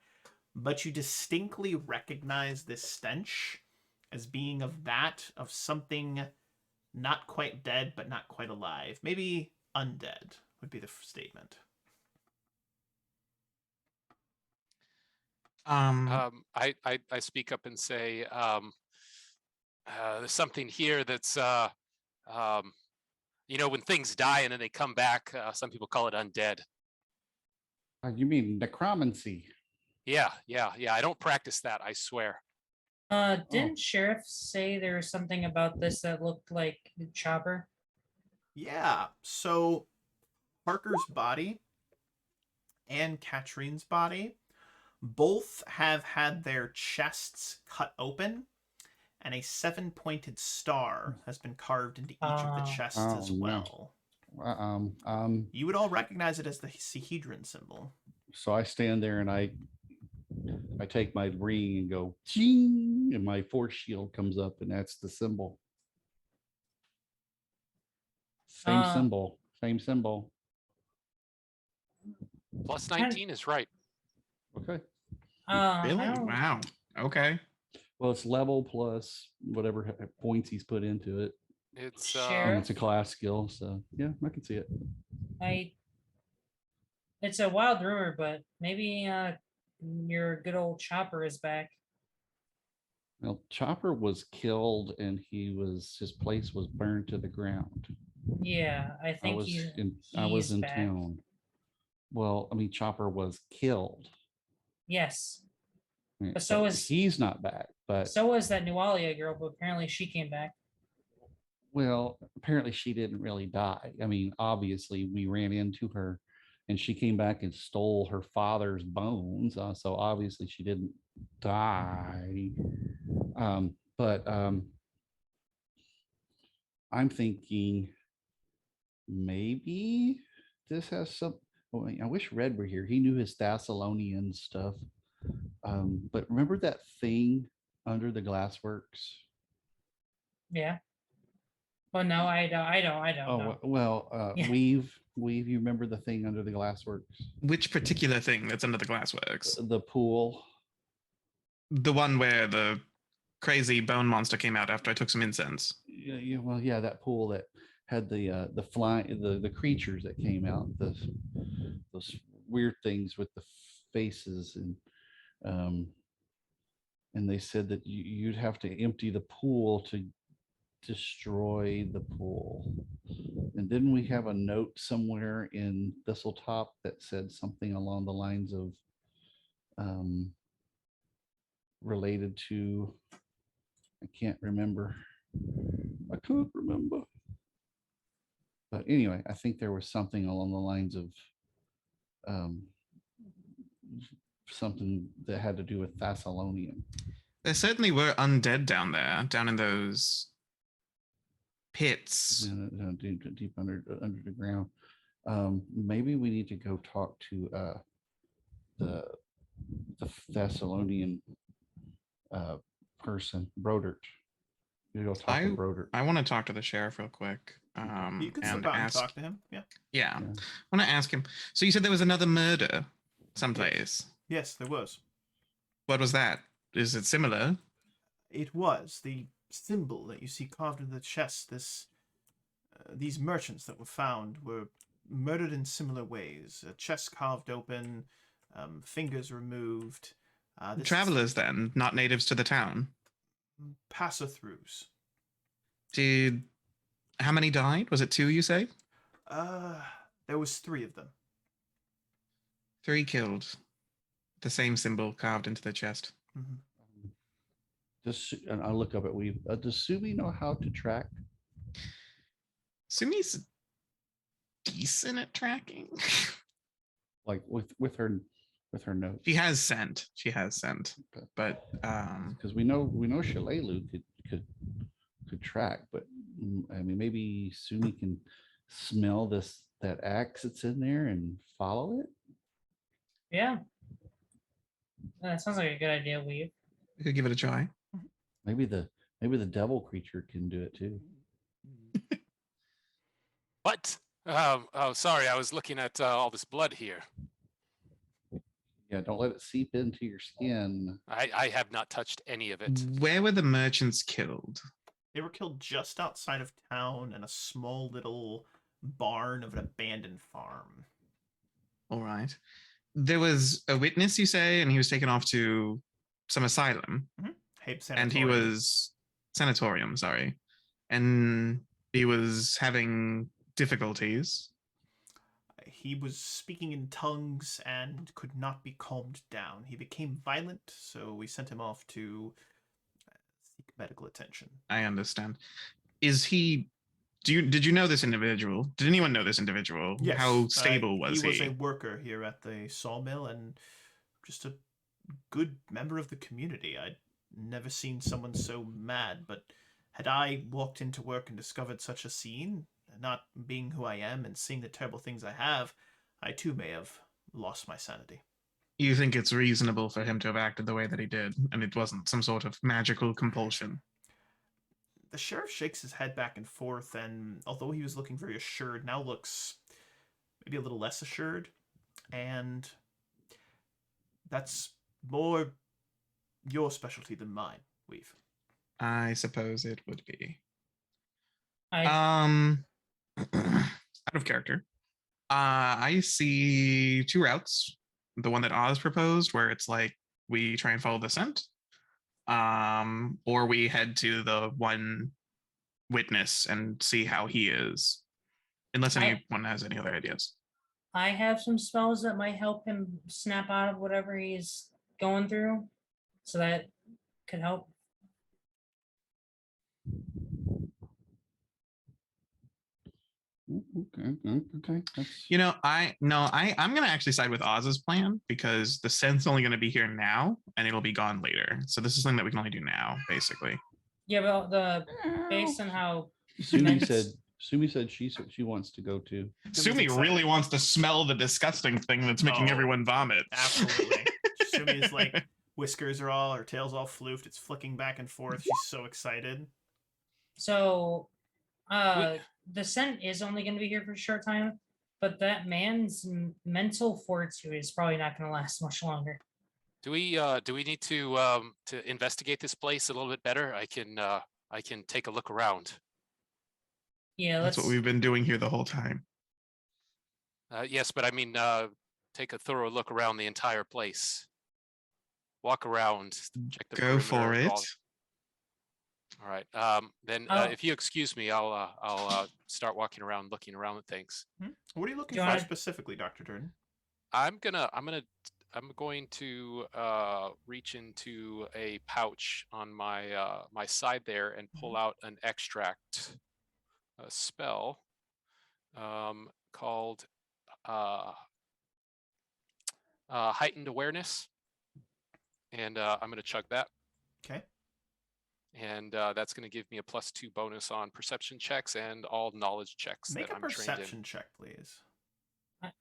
But you distinctly recognize this stench as being of something not quite dead, but not quite alive. Maybe undead would be the statement. I speak up and say, there's something here that's, when things die and then they come back, some people call it undead. You mean necromancy? Yeah. I don't practice that, I swear. Didn't Sheriff say there was something about this that looked like the Chopper? Yeah, so Parker's body and Katrine's body both have had their chests cut open, and a 7-pointed star has been carved into each of the chests as well. No. You would all recognize it as the Sahedron symbol. So I stand there and I take my ring and go ching, and my force shield comes up, and that's the symbol. Same symbol. Same symbol. Plus 19 is right. Okay. Really? Wow. Okay. Well, it's level plus whatever points he's put into it. It's And Sheriff? it's a class skill. So yeah, I can see it. It's a wild rumor, but maybe your good old Chopper is back. Well, Chopper was killed and his place was burned to the ground. Yeah, I I think was he's in back. town. Well, I mean, Chopper was killed. Yes. I mean, But so is- he's not back. But So was that Nualia girl, but apparently she came back. well, apparently she didn't really die. I mean, obviously we ran into her, and she came back and stole her father's bones. So obviously she didn't die. But I'm thinking maybe this has some. Oh, I wish Red were here. He knew his Thessalonian stuff. But remember that thing under the glassworks? Yeah. Oh no, I don't Oh know. well, Yeah. weave. You remember the thing under the glassworks? Which particular thing that's under the glassworks? The pool. The one where the crazy bone monster came out after I took some incense. Yeah, well, yeah, that pool that had the creatures that came out, those weird things with the faces, and they said that you'd have to empty the pool to destroy the pool. And didn't we have a note somewhere in Thistletop that said something along the lines of related to, I can't remember. But anyway, I think there was something along the lines of something that had to do with Thessalonian. There certainly were undead down there, down in those pits. Deep under the ground. Maybe we need to go talk to the Thessalonian person, Brodert. You go talk to Brodert. I want to talk to the sheriff real quick. You can and step out and ask. talk to him. Yeah. Yeah, I want to ask him. So you said there was another murder someplace. Yes, there was. What was that? Is it similar? It was the symbol that you see carved in the chest. These merchants that were found were murdered in similar ways. A chest carved open, fingers removed. Travelers, then, not natives to the town. Passer-throughs. How many died? Was it 2? You say? There was 3 of them. 3 killed. The same symbol carved into the chest. Mm-hmm. And I'll look up at Weave. Does Sumi know how to track? Sumi's decent at tracking. Like with her notes. She has sent. Okay. But Because we know Shalelu could track, but I mean maybe Sumi can smell that axe that's in there and follow it. Yeah. That sounds like a good idea, Weave. I could give it a try. Maybe the devil creature can do it too. What? Oh, sorry. I was looking at all this blood here. Yeah, don't let it seep into your skin. I have not touched any of it. Where were the merchants killed? They were killed just outside of town in a small little barn of an abandoned farm. All right. There was a witness, you say, and he was taken off to some asylum. Habe And he Sanatorium. was sanatorium, sorry. And he was having difficulties. He was speaking in tongues and could not be calmed down. He became violent, so we sent him off to seek medical attention. I understand. Is he did you know this individual? Did anyone know this individual? Yes. How stable was he? he? Was a worker here at the sawmill and just a good member of the community. I'd never seen someone so mad, but had I walked into work and discovered such a scene, not being who I am and seeing the terrible things I have, I too may have lost my sanity. You think it's reasonable for him to have acted the way that he did, and it wasn't some sort of magical compulsion? The sheriff shakes his head back and forth, and although he was looking very assured, now looks maybe a little less assured. And that's more your specialty than mine, Weave. I suppose it would be. I Out of character. I see two routes. The one that Oz proposed, where it's like we try and follow the scent, or we head to the one witness and see how he is. Unless anyone has any other ideas. I have some spells that might help him snap out of whatever he's going through, so that could help. Okay. You know, I'm gonna actually side with Oz's plan because the scent's only gonna be here now and it'll be gone later. So this is something that we can only do now, basically. Yeah, but based on how Sumi said she wants to go too. Sumi really wants to smell the disgusting thing that's making everyone vomit. Absolutely. Sumi's like whiskers are all, her tail's all floofed. It's flicking back and forth. She's so excited. So, the scent is only going to be here for a short time, but that man's mental fortitude is probably not going to last much longer. Do we need to investigate this place a little bit better? I can take a look around. Yeah, That's what we've been doing here the whole time. Yes, but I mean, take a thorough look around the entire place. Walk around, check the Go for perimeter, it. All right. Then, Oh. if you excuse me, I'll start walking around, looking around at things. What are you looking Do for I- specifically, Dr. Durden? I'm going to reach into a pouch on my my side there and pull out an extract, a spell, called heightened awareness, and I'm going to chug that. Okay. And that's going to give me a +2 bonus on perception checks and all knowledge checks Make that a I'm trained perception in. check, please.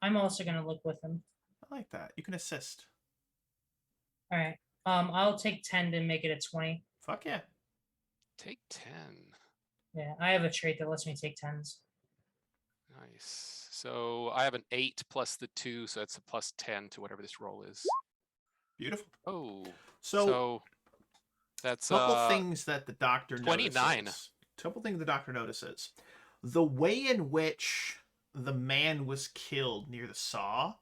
I'm also going to look with him. I like that. You can assist. All right. I'll take 10 to make it a 20. Fuck yeah. Take 10. Yeah, I have a trait that lets me take 10s. Nice. So I have an 8 plus the 2, so that's a +10 to whatever this roll is. Beautiful. Oh. So that's couple things that the doctor 29. notices. Couple things the doctor notices. The way in which the man was killed near the saw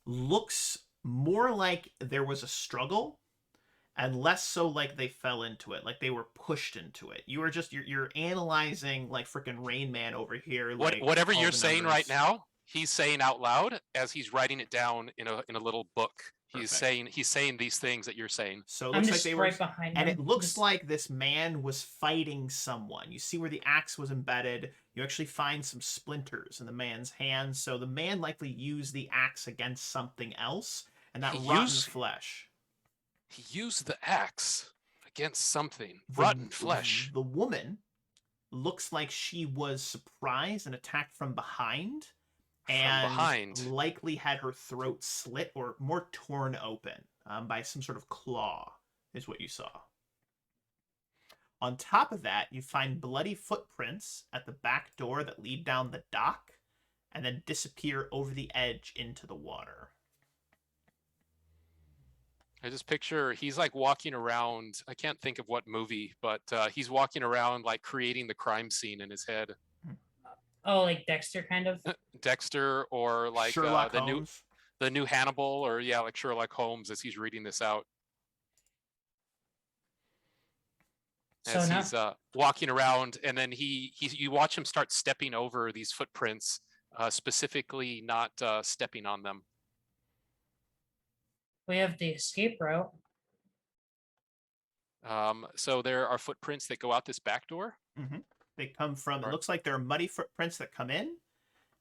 looks more like there was a struggle and less so like they fell into it, like they were pushed into it. You are just you're analyzing like freaking Rain Man over here. Like whatever all you're the saying right numbers. now, he's saying out loud as he's writing it down in a little book. Perfect. He's saying these things that you're saying. So it I'm looks like just they right were, behind and him. it looks Just- like this man was fighting someone. You see where the axe was embedded. You actually find some splinters in the man's hands. So the man likely used the axe against something else, and that He rotten used- flesh. He used the axe against something. Rotten flesh. The woman looks like she was surprised and attacked from behind, and behind. likely had her throat slit or more torn open by some sort of claw is what you saw. On top of that, you find bloody footprints at the back door that lead down the dock and then disappear over the edge into the water. I just picture he's like walking around. I can't think of what movie, but he's walking around like creating the crime scene in his head. Oh, like Dexter, kind of. Dexter, or like Sherlock the Holmes. new Hannibal, or yeah, like Sherlock Holmes as he's reading this out. So As now, he's walking around, and then you watch him start stepping over these footprints, specifically not stepping on them. we have the escape route. So there are footprints that go out this back door. They come from, it Right. looks like there are muddy footprints that come in,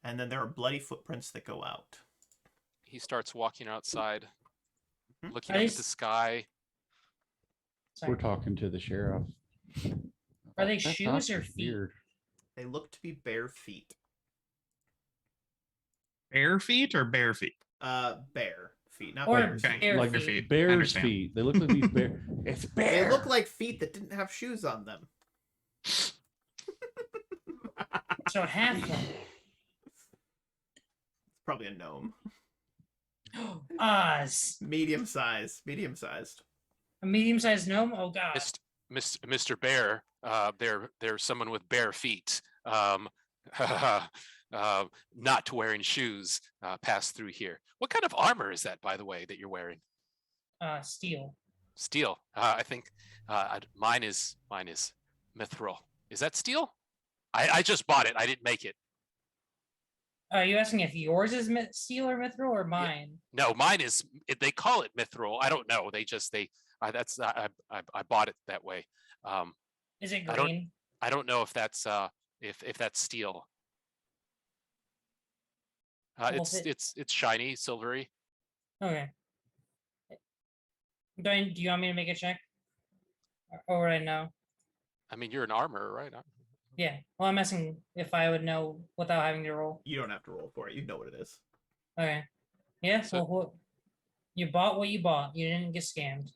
and then there are bloody footprints that go out. He starts walking outside, looking Are up at these- the sky. Sorry. We're talking to the sheriff. Are they That shoes dock or is feet? weird. They look to be bare feet. Bare feet or bare feet? Bare feet, not Or bears. Okay, bare like feet. feet. Bear's Understand. feet. They look like these bear. It's bear. They look like feet that didn't have shoes on them. So half one. It's probably a gnome. Oz. Medium sized. Medium sized. A medium-sized gnome? Oh god. Mr. Bear, there's someone with bare feet, not wearing shoes, pass through here. What kind of armor is that, by the way, that you're wearing? Steel. Steel. I think mine is mithril. Is that steel? I just bought it. I didn't make it. Are you asking if yours is steel or mithril or mine? No, mine is. They call it mithril. I don't know. I bought it that way. Is it I don't- green? I don't know if that's if that's steel. Well, if It's shiny, silvery. Okay. Do you want me to make a check? Or would I know? I mean, you're an armor, right? Yeah. Well, I'm asking if I would know without having to roll. You don't have to roll for it. You know what it is. Okay. Yeah. So- Well, you bought what you bought. You didn't get scammed.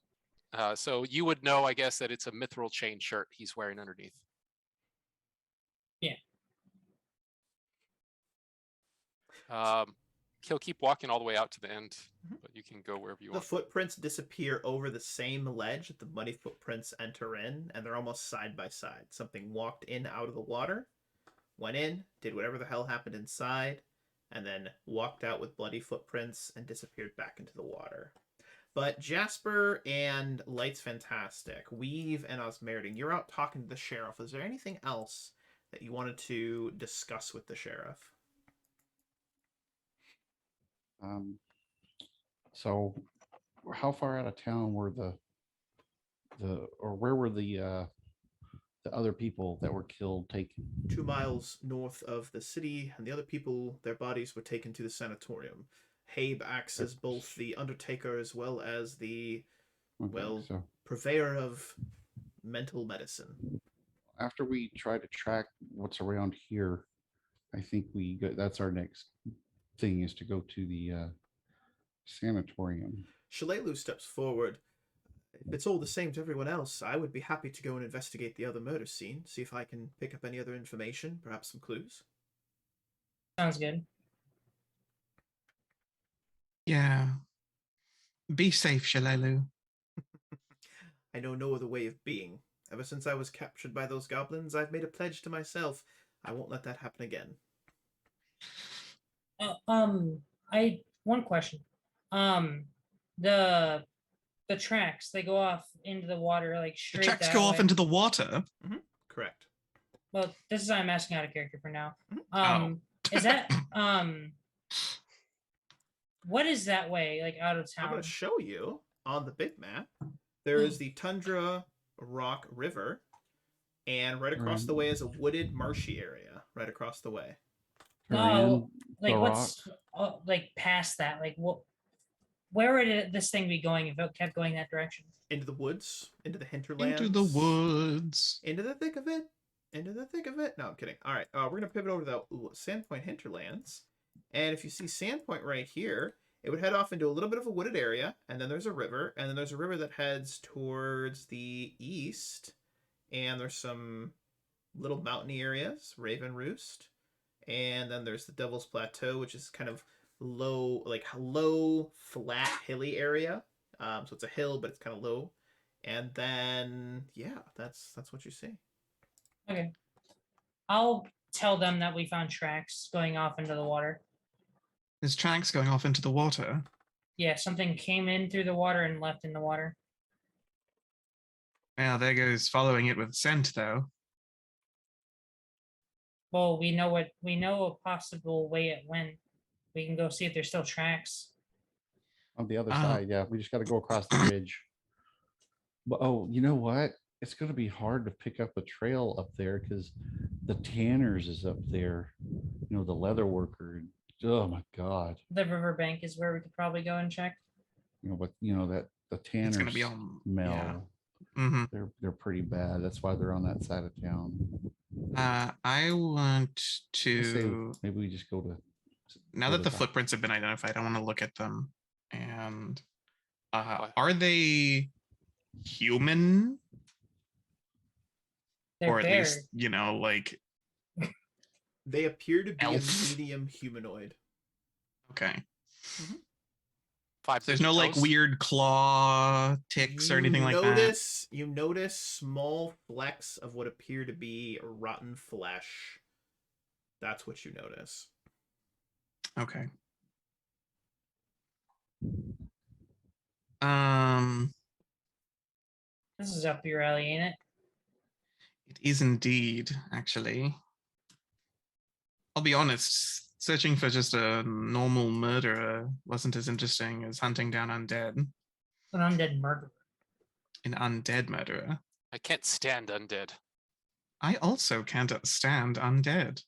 So you would know, I guess, that it's a mithril chain shirt he's wearing underneath. Yeah. He'll keep walking all the way out to the end, Mhm. but you can go wherever you The want. footprints disappear over the same ledge that the muddy footprints enter in, and they're almost side by side. Something walked in out of the water, went in, did whatever the hell happened inside, and then walked out with bloody footprints and disappeared back into the water. But Jasper and Light's Fantastic, Weave and Osmerding, you're out talking to the sheriff. Is there anything else that you wanted to discuss with the sheriff? So how far out of town were where were the other people that were killed taken? 2 miles north of the city, and the other people, their bodies were taken to the sanatorium. Habe acts as both the undertaker as well as the Okay, Well- so purveyor of mental medicine. after we try to track what's around here, I think that's our next thing, is to go to the sanatorium. Shalelu steps forward. If it's all the same to everyone else, I would be happy to go and investigate the other murder scene, see if I can pick up any other information, perhaps some clues. Sounds good. Yeah. Be safe, Shalelu. I know no other way of being. Ever since I was captured by those goblins, I've made a pledge to myself. I won't let that happen again. One question. The tracks, they go off into the water like The straight. tracks that go off way. into the water. Correct. Well, this is I'm asking out of character for now. Oh. Is that what is that way like out of I'm town? going to show you on the big map. There is the Tundra Rock River, and right across the way is a wooded, marshy area. Right across the way. No, like the what's like past that? Like what? Where would this thing be going if it kept going that direction? Into the woods, into the hinterlands. Into the woods. Into the thick of it. Into the thick of it. No, I'm kidding. All right, we're going to pivot over to the Sandpoint hinterlands. And if you see Sandpoint right here, it would head off into a little bit of a wooded area, and then there's a river, and then there's a river that heads towards the east, and there's some little mountainy areas, Raven Roost, and then there's the Devil's Plateau, which is kind of low, flat, hilly area. So it's a hill, but it's kind of low. And then, yeah, that's what you see. Okay. I'll tell them that we found tracks going off into the water. There's tracks going off into the water. Yeah, something came in through the water and left in the water. Well, there goes following it with scent, though. Well, we know a possible way it went. We can go see if there's still tracks. On the other Oh. side, yeah, we just got to go across the bridge. But oh, you know what? It's going to be hard to pick up a trail up there because the Tanners is up there. You know, the leather worker. Oh my God. The riverbank is where we could probably go and check. You know, but you know that the Tanners It's gonna be on. smell. Yeah. Mm-hmm. They're pretty bad. That's why they're on that side of town. I want I say to. maybe we just go to. Now go that to the footprints have been identified, I want to look at them. And What? are they human? They're Or at bears. least, you know, like, They appear to be Elf. a medium humanoid. okay. 5 There's no like toes? weird claw ticks or anything like that. You notice small flecks of what appear to be rotten flesh. That's what you notice. Okay. Um, This is up your alley, ain't it? it is indeed, actually. I'll be honest, searching for just a normal murderer wasn't as interesting as hunting down undead. An undead murderer. An undead murderer. I can't stand undead. I also can't stand undead.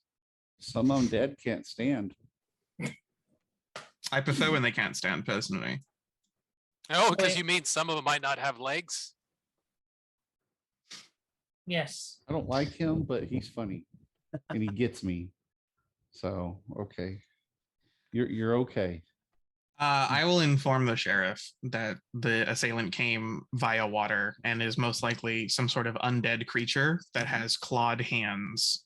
Some undead can't stand. I prefer when they can't stand, personally. Oh, because Wait. you mean some of them might not have legs? Yes. I don't like him, but he's funny, and he gets me. So okay, you're okay. I will inform the sheriff that the assailant came via water and is most likely some sort of undead creature that has clawed hands.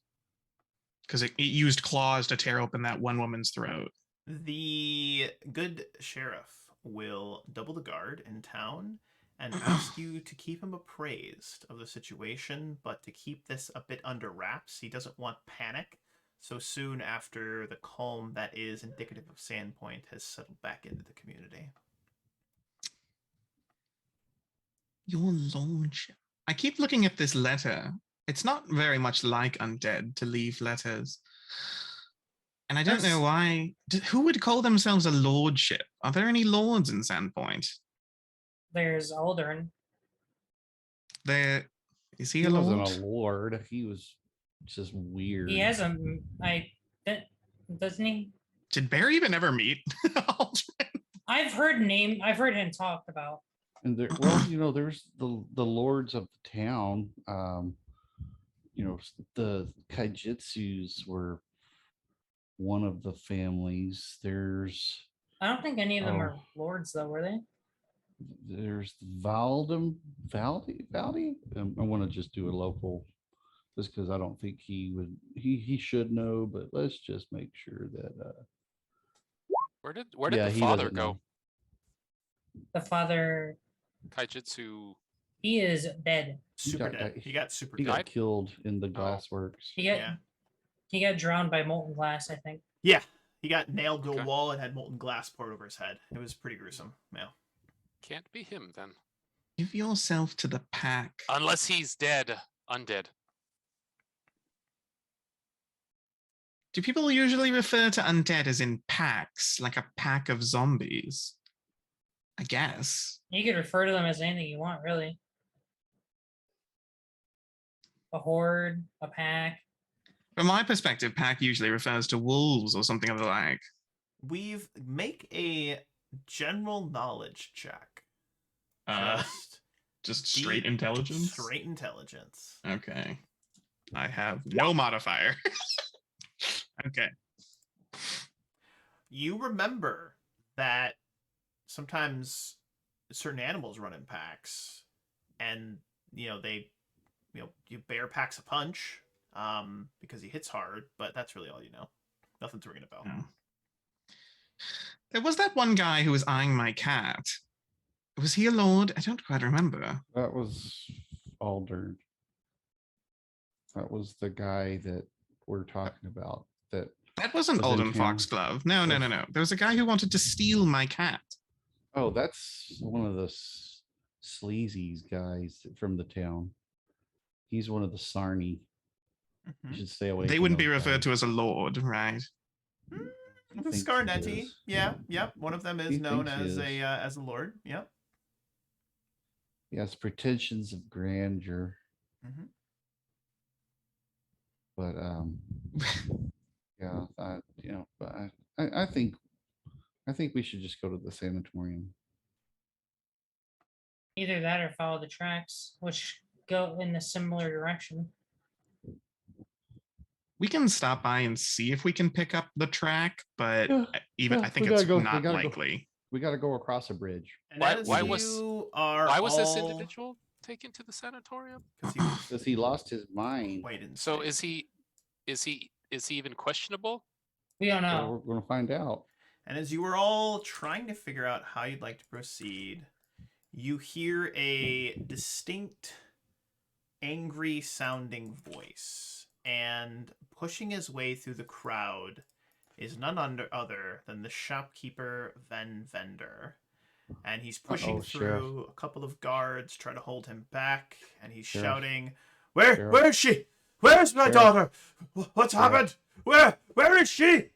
Because it used claws to tear open that one woman's throat. The good sheriff will double the guard in town and ask you to keep him appraised of the situation, but to keep this a bit under wraps. He doesn't want panic so soon after the calm that is indicative of Sandpoint has settled back into the community. Your lordship. I keep looking at this letter. It's not very much like undead to leave letters. And I don't know why. Who would call themselves a lordship? Are there any lords in Sandpoint? There's Aldern. There is he He a wasn't lord? a lord. He was just weird. He has a doesn't he? Did Barry even ever meet Aldrin? I've heard him talk about. And there, well, you know, there's the lords of the town. You know, the Kaijitsus were one of the families. There's I don't think any of them are Oh. lords though, were they? there's Valdi. I want to just do a local, just because I don't think he would. He should know, but let's just make sure that. Where did yeah, the he father doesn't go? know. The father, Kaijitsu. he is dead. Super got- dead. He got super He dead. got killed in the glassworks. He got Yeah. he got drowned by molten glass, I think. Yeah, he got nailed to Okay. a wall and had molten glass poured over his head. It was pretty gruesome. Yeah. Can't be him then. Give yourself to the pack. Unless he's dead. Undead. Do people usually refer to undead as in packs, like a pack of zombies? I guess. You could refer to them as anything you want, really. A horde, a pack. From my perspective, pack usually refers to wolves or something of the like. Make a general knowledge check. Uh, Just just straight deep, intelligence? Straight intelligence. Okay. I have no modifier. Okay. You remember that sometimes certain animals run in packs, and bear packs a punch because he hits hard, but that's really all you know. Nothing's ringing a bell. Yeah. There was that one guy who was eyeing my cat. Was he a lord? I don't quite remember. That was Alder. That was the guy that we're talking about. That That wasn't Was in Alden town. Foxglove. No. There was a guy who wanted to steal my cat. oh, that's one of the sleazy guys from the town. He's one of the Sarni. You should stay away. They from wouldn't be those referred guys. to as a lord, right? I The think he Scarnetti. is. Yep. One of them is He known thinks he as a lord. Yep. He has pretensions of grandeur, Mm-hmm. but yeah, but I think we should just go to the sanatorium. Either that or follow the tracks, which go in a similar direction. We can stop by and see if we can pick up the track, but Yeah, I think we it's gotta go. We not gotta go. likely. We got to go across a bridge And Why- as why you was- are Why was this all- individual taken to the sanatorium? 'cause he was because he lost his mind. quite insane. So is he even questionable? We don't So know. we're gonna find out. And as you were all trying to figure out how you'd like to proceed, you hear a distinct, angry sounding voice. And pushing his way through the crowd is none other than the shopkeeper Ven Vender. And he's pushing Uh-oh, through Sheriff. a couple of guards, trying to hold him back. And he's Sheriff. shouting, Sheriff. Where is she? Where's my Sheriff. daughter? What's Sheriff. happened? Where is she?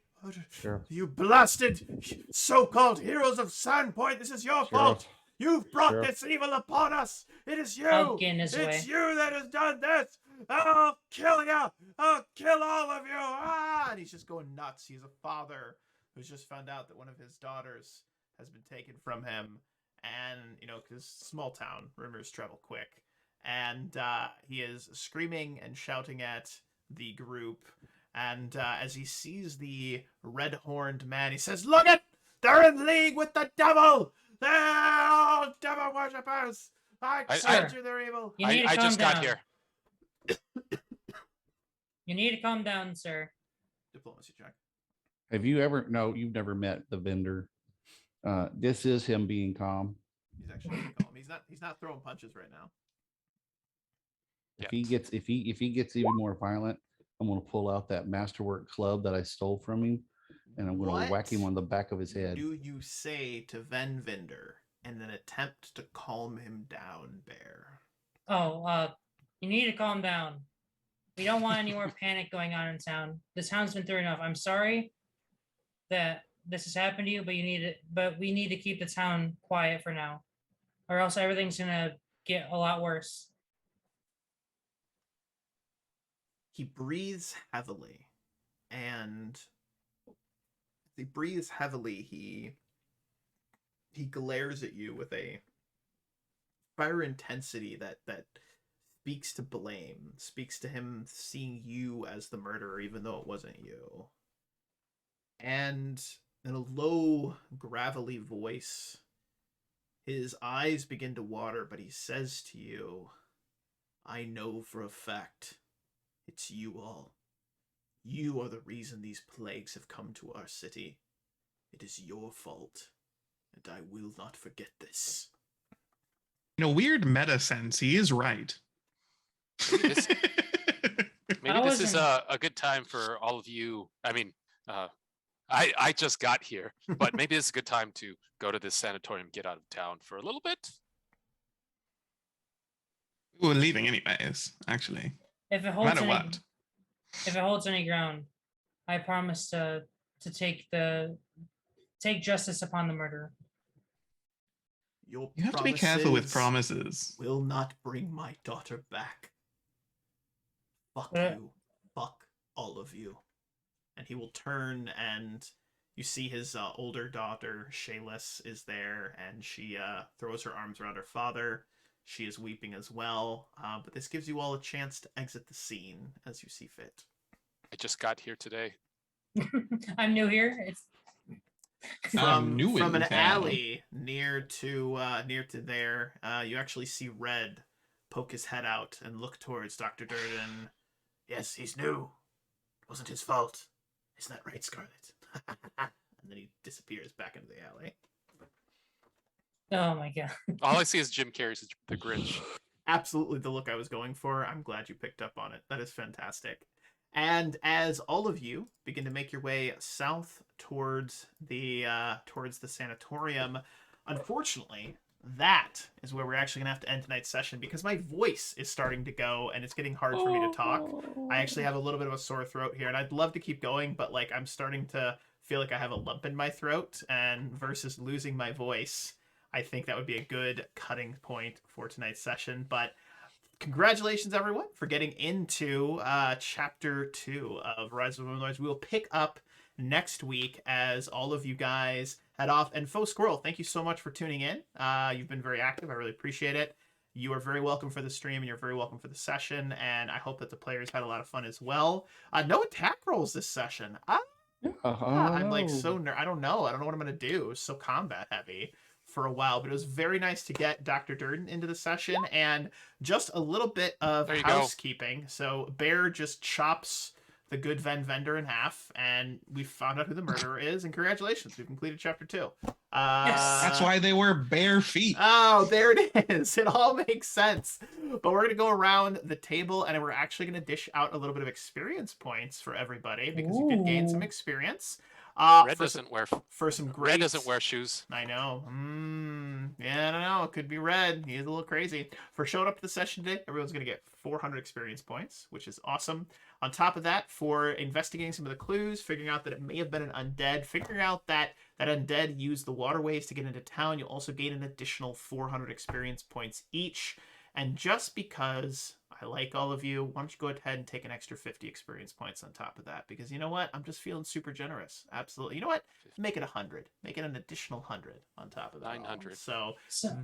Sheriff. You blasted so-called heroes of Sandpoint, this is your fault. Sheriff. You've brought Sheriff. this evil upon us. It is you. I'll get in his It's way. you that has done this. I'll kill you. I'll kill all of you. Ah! And he's just going nuts. He's a father who's just found out that one of his daughters has been taken from him. And, because small town, rumors travel quick. And he is screaming and shouting at the group. And as he sees the red-horned man, he says, Look it! They're in league with the devil! They're all devil worshippers! I told you they're evil! You need to I calm just down. got here. You need to calm down, sir. Diplomacy check. Have you ever? No, you've never met the vendor. This is him being calm. He's actually calm. He's not throwing punches right now. If he gets even more violent, I'm gonna pull out that masterwork club that I stole from him, and I'm gonna whack him What on the back of his head. do you say to Ven Vinder in an attempt to calm him down, Bear? Oh, you need to calm down. We don't want any more panic going on in town. This town's been through enough. I'm sorry that this has happened to you, but we need to keep the town quiet for now, or else everything's gonna get a lot worse. He breathes heavily, and as he breathes heavily, he glares at you with a fire intensity that speaks to blame, speaks to him seeing you as the murderer, even though it wasn't you. And in a low, gravelly voice, his eyes begin to water, but he says to you, I know for a fact it's you all. You are the reason these plagues have come to our city. It is your fault, and I will not forget this. In a weird meta sense, he is right. This- Maybe this is wasn't- a good time for all of you. I mean, I just got here, but maybe it's a good time to go to this sanatorium, get out of town for a little bit. We were leaving anyways, actually. If it No holds matter any, what. if it holds any ground, I promise to take justice upon the murderer. Your You have to be careful with promises promises. will not bring my daughter back. Fuck Uh. you. Fuck all of you. And he will turn, and you see his older daughter, Shayless, is there, and she throws her arms around her father. She is weeping as well, but this gives you all a chance to exit the scene as you see fit. I just got here today. I'm new here. I'm new from in an town. alley near to there, you actually see Red poke his head out and look towards Dr. Durden. Yes, he's new. It wasn't his fault. Isn't that right, Scarlet? And then he disappears back into the alley. Oh my god. All I see is Jim Carrey's The Grinch. Absolutely the look I was going for. I'm glad you picked up on it. That is fantastic. And as all of you begin to make your way south towards the sanatorium, unfortunately, that is where we're actually gonna have to end tonight's session because my voice is starting to go and it's getting hard for me to talk. I actually have a little bit of a sore throat here, and I'd love to keep going, but like I'm starting to feel like I have a lump in my throat, and versus losing my voice, I think that would be a good cutting point for tonight's session. But congratulations, everyone, for getting into Chapter 2 of Rise of the Runelords. We will pick up next week as all of you guys head off. And Faux Squirrel, thank you so much for tuning in. You've been very active. I really appreciate it. You are very welcome for the stream, and you're very welcome for the session. And I hope that the players had a lot of fun as well. No attack rolls this session. I'm like so I don't know. I don't know what I'm going to do. It was so combat heavy for a while, but it was very nice to get Dr. Durden into the session. And just a little bit of There you housekeeping. So Bear just chops the good Vendor in half, and we found out who the murderer is. And congratulations, we've completed Chapter 2. Yes. That's why they wear bare feet. Oh, there it is. It all makes sense. But we're going to go around the table, and we're actually going to dish out a little bit of experience points for everybody because you did gain some Ooh. experience. Red doesn't wear For some great... Red doesn't wear shoes. I know. Yeah, I don't know. It could be Red. He's a little crazy. For showing up to the session today, everyone's going to get 400 experience points, which is awesome. On top of that, for investigating some of the clues, figuring out that it may have been an undead, figuring out that that undead used the waterways to get into town, you'll also gain an additional 400 experience points each. And just because I like all of you, why don't you go ahead and take an extra 50 experience points on top of that? Because you know what? I'm just feeling super generous. Absolutely. You know what? Make it 100. Make it an additional 100 on top of that. 900. So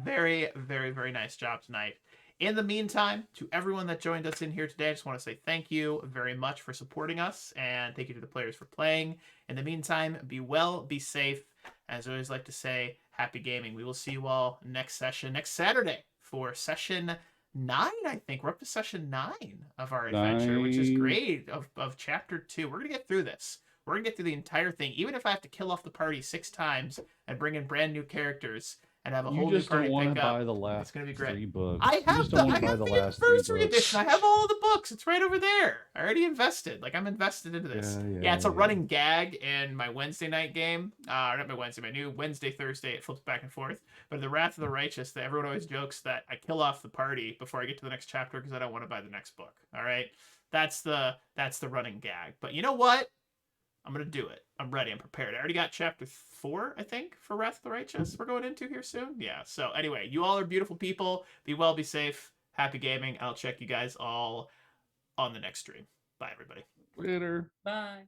very, very, very nice job tonight. In the meantime, to everyone that joined us in here today, I just want to say thank you very much for supporting us, and thank you to the players for playing. In the meantime, be well, be safe. As I always like to say, happy gaming. We will see you all next session, next Saturday, for session 9, I think. We're up to session 9 of our adventure, which is great, of Chapter 2. We're going to get through this. We're going to get through the entire thing, even if I have to kill off the party 6 times and bring in brand new characters and have a whole new party pick up. Buy the last it's going to be great. 3 books. I have the anniversary edition. I have all of the books. It's right over there. I already invested. Like, I'm invested into this. Yeah, it's a running gag in my Wednesday night game. Not my Wednesday, my new Wednesday, Thursday. It flips back and forth. But in the Wrath of the Righteous, that everyone always jokes that I kill off the party before I get to the next chapter because I don't want to buy the next book. All right, that's the running gag. But you know what? I'm going to do it. I'm ready. I'm prepared. I already got chapter 4, I think, for Wrath of the Righteous we're going into here soon. Yeah. So anyway, you all are beautiful people. Be well, be safe. Happy gaming. I'll check you guys all on the next stream. Bye, everybody. Later. Bye.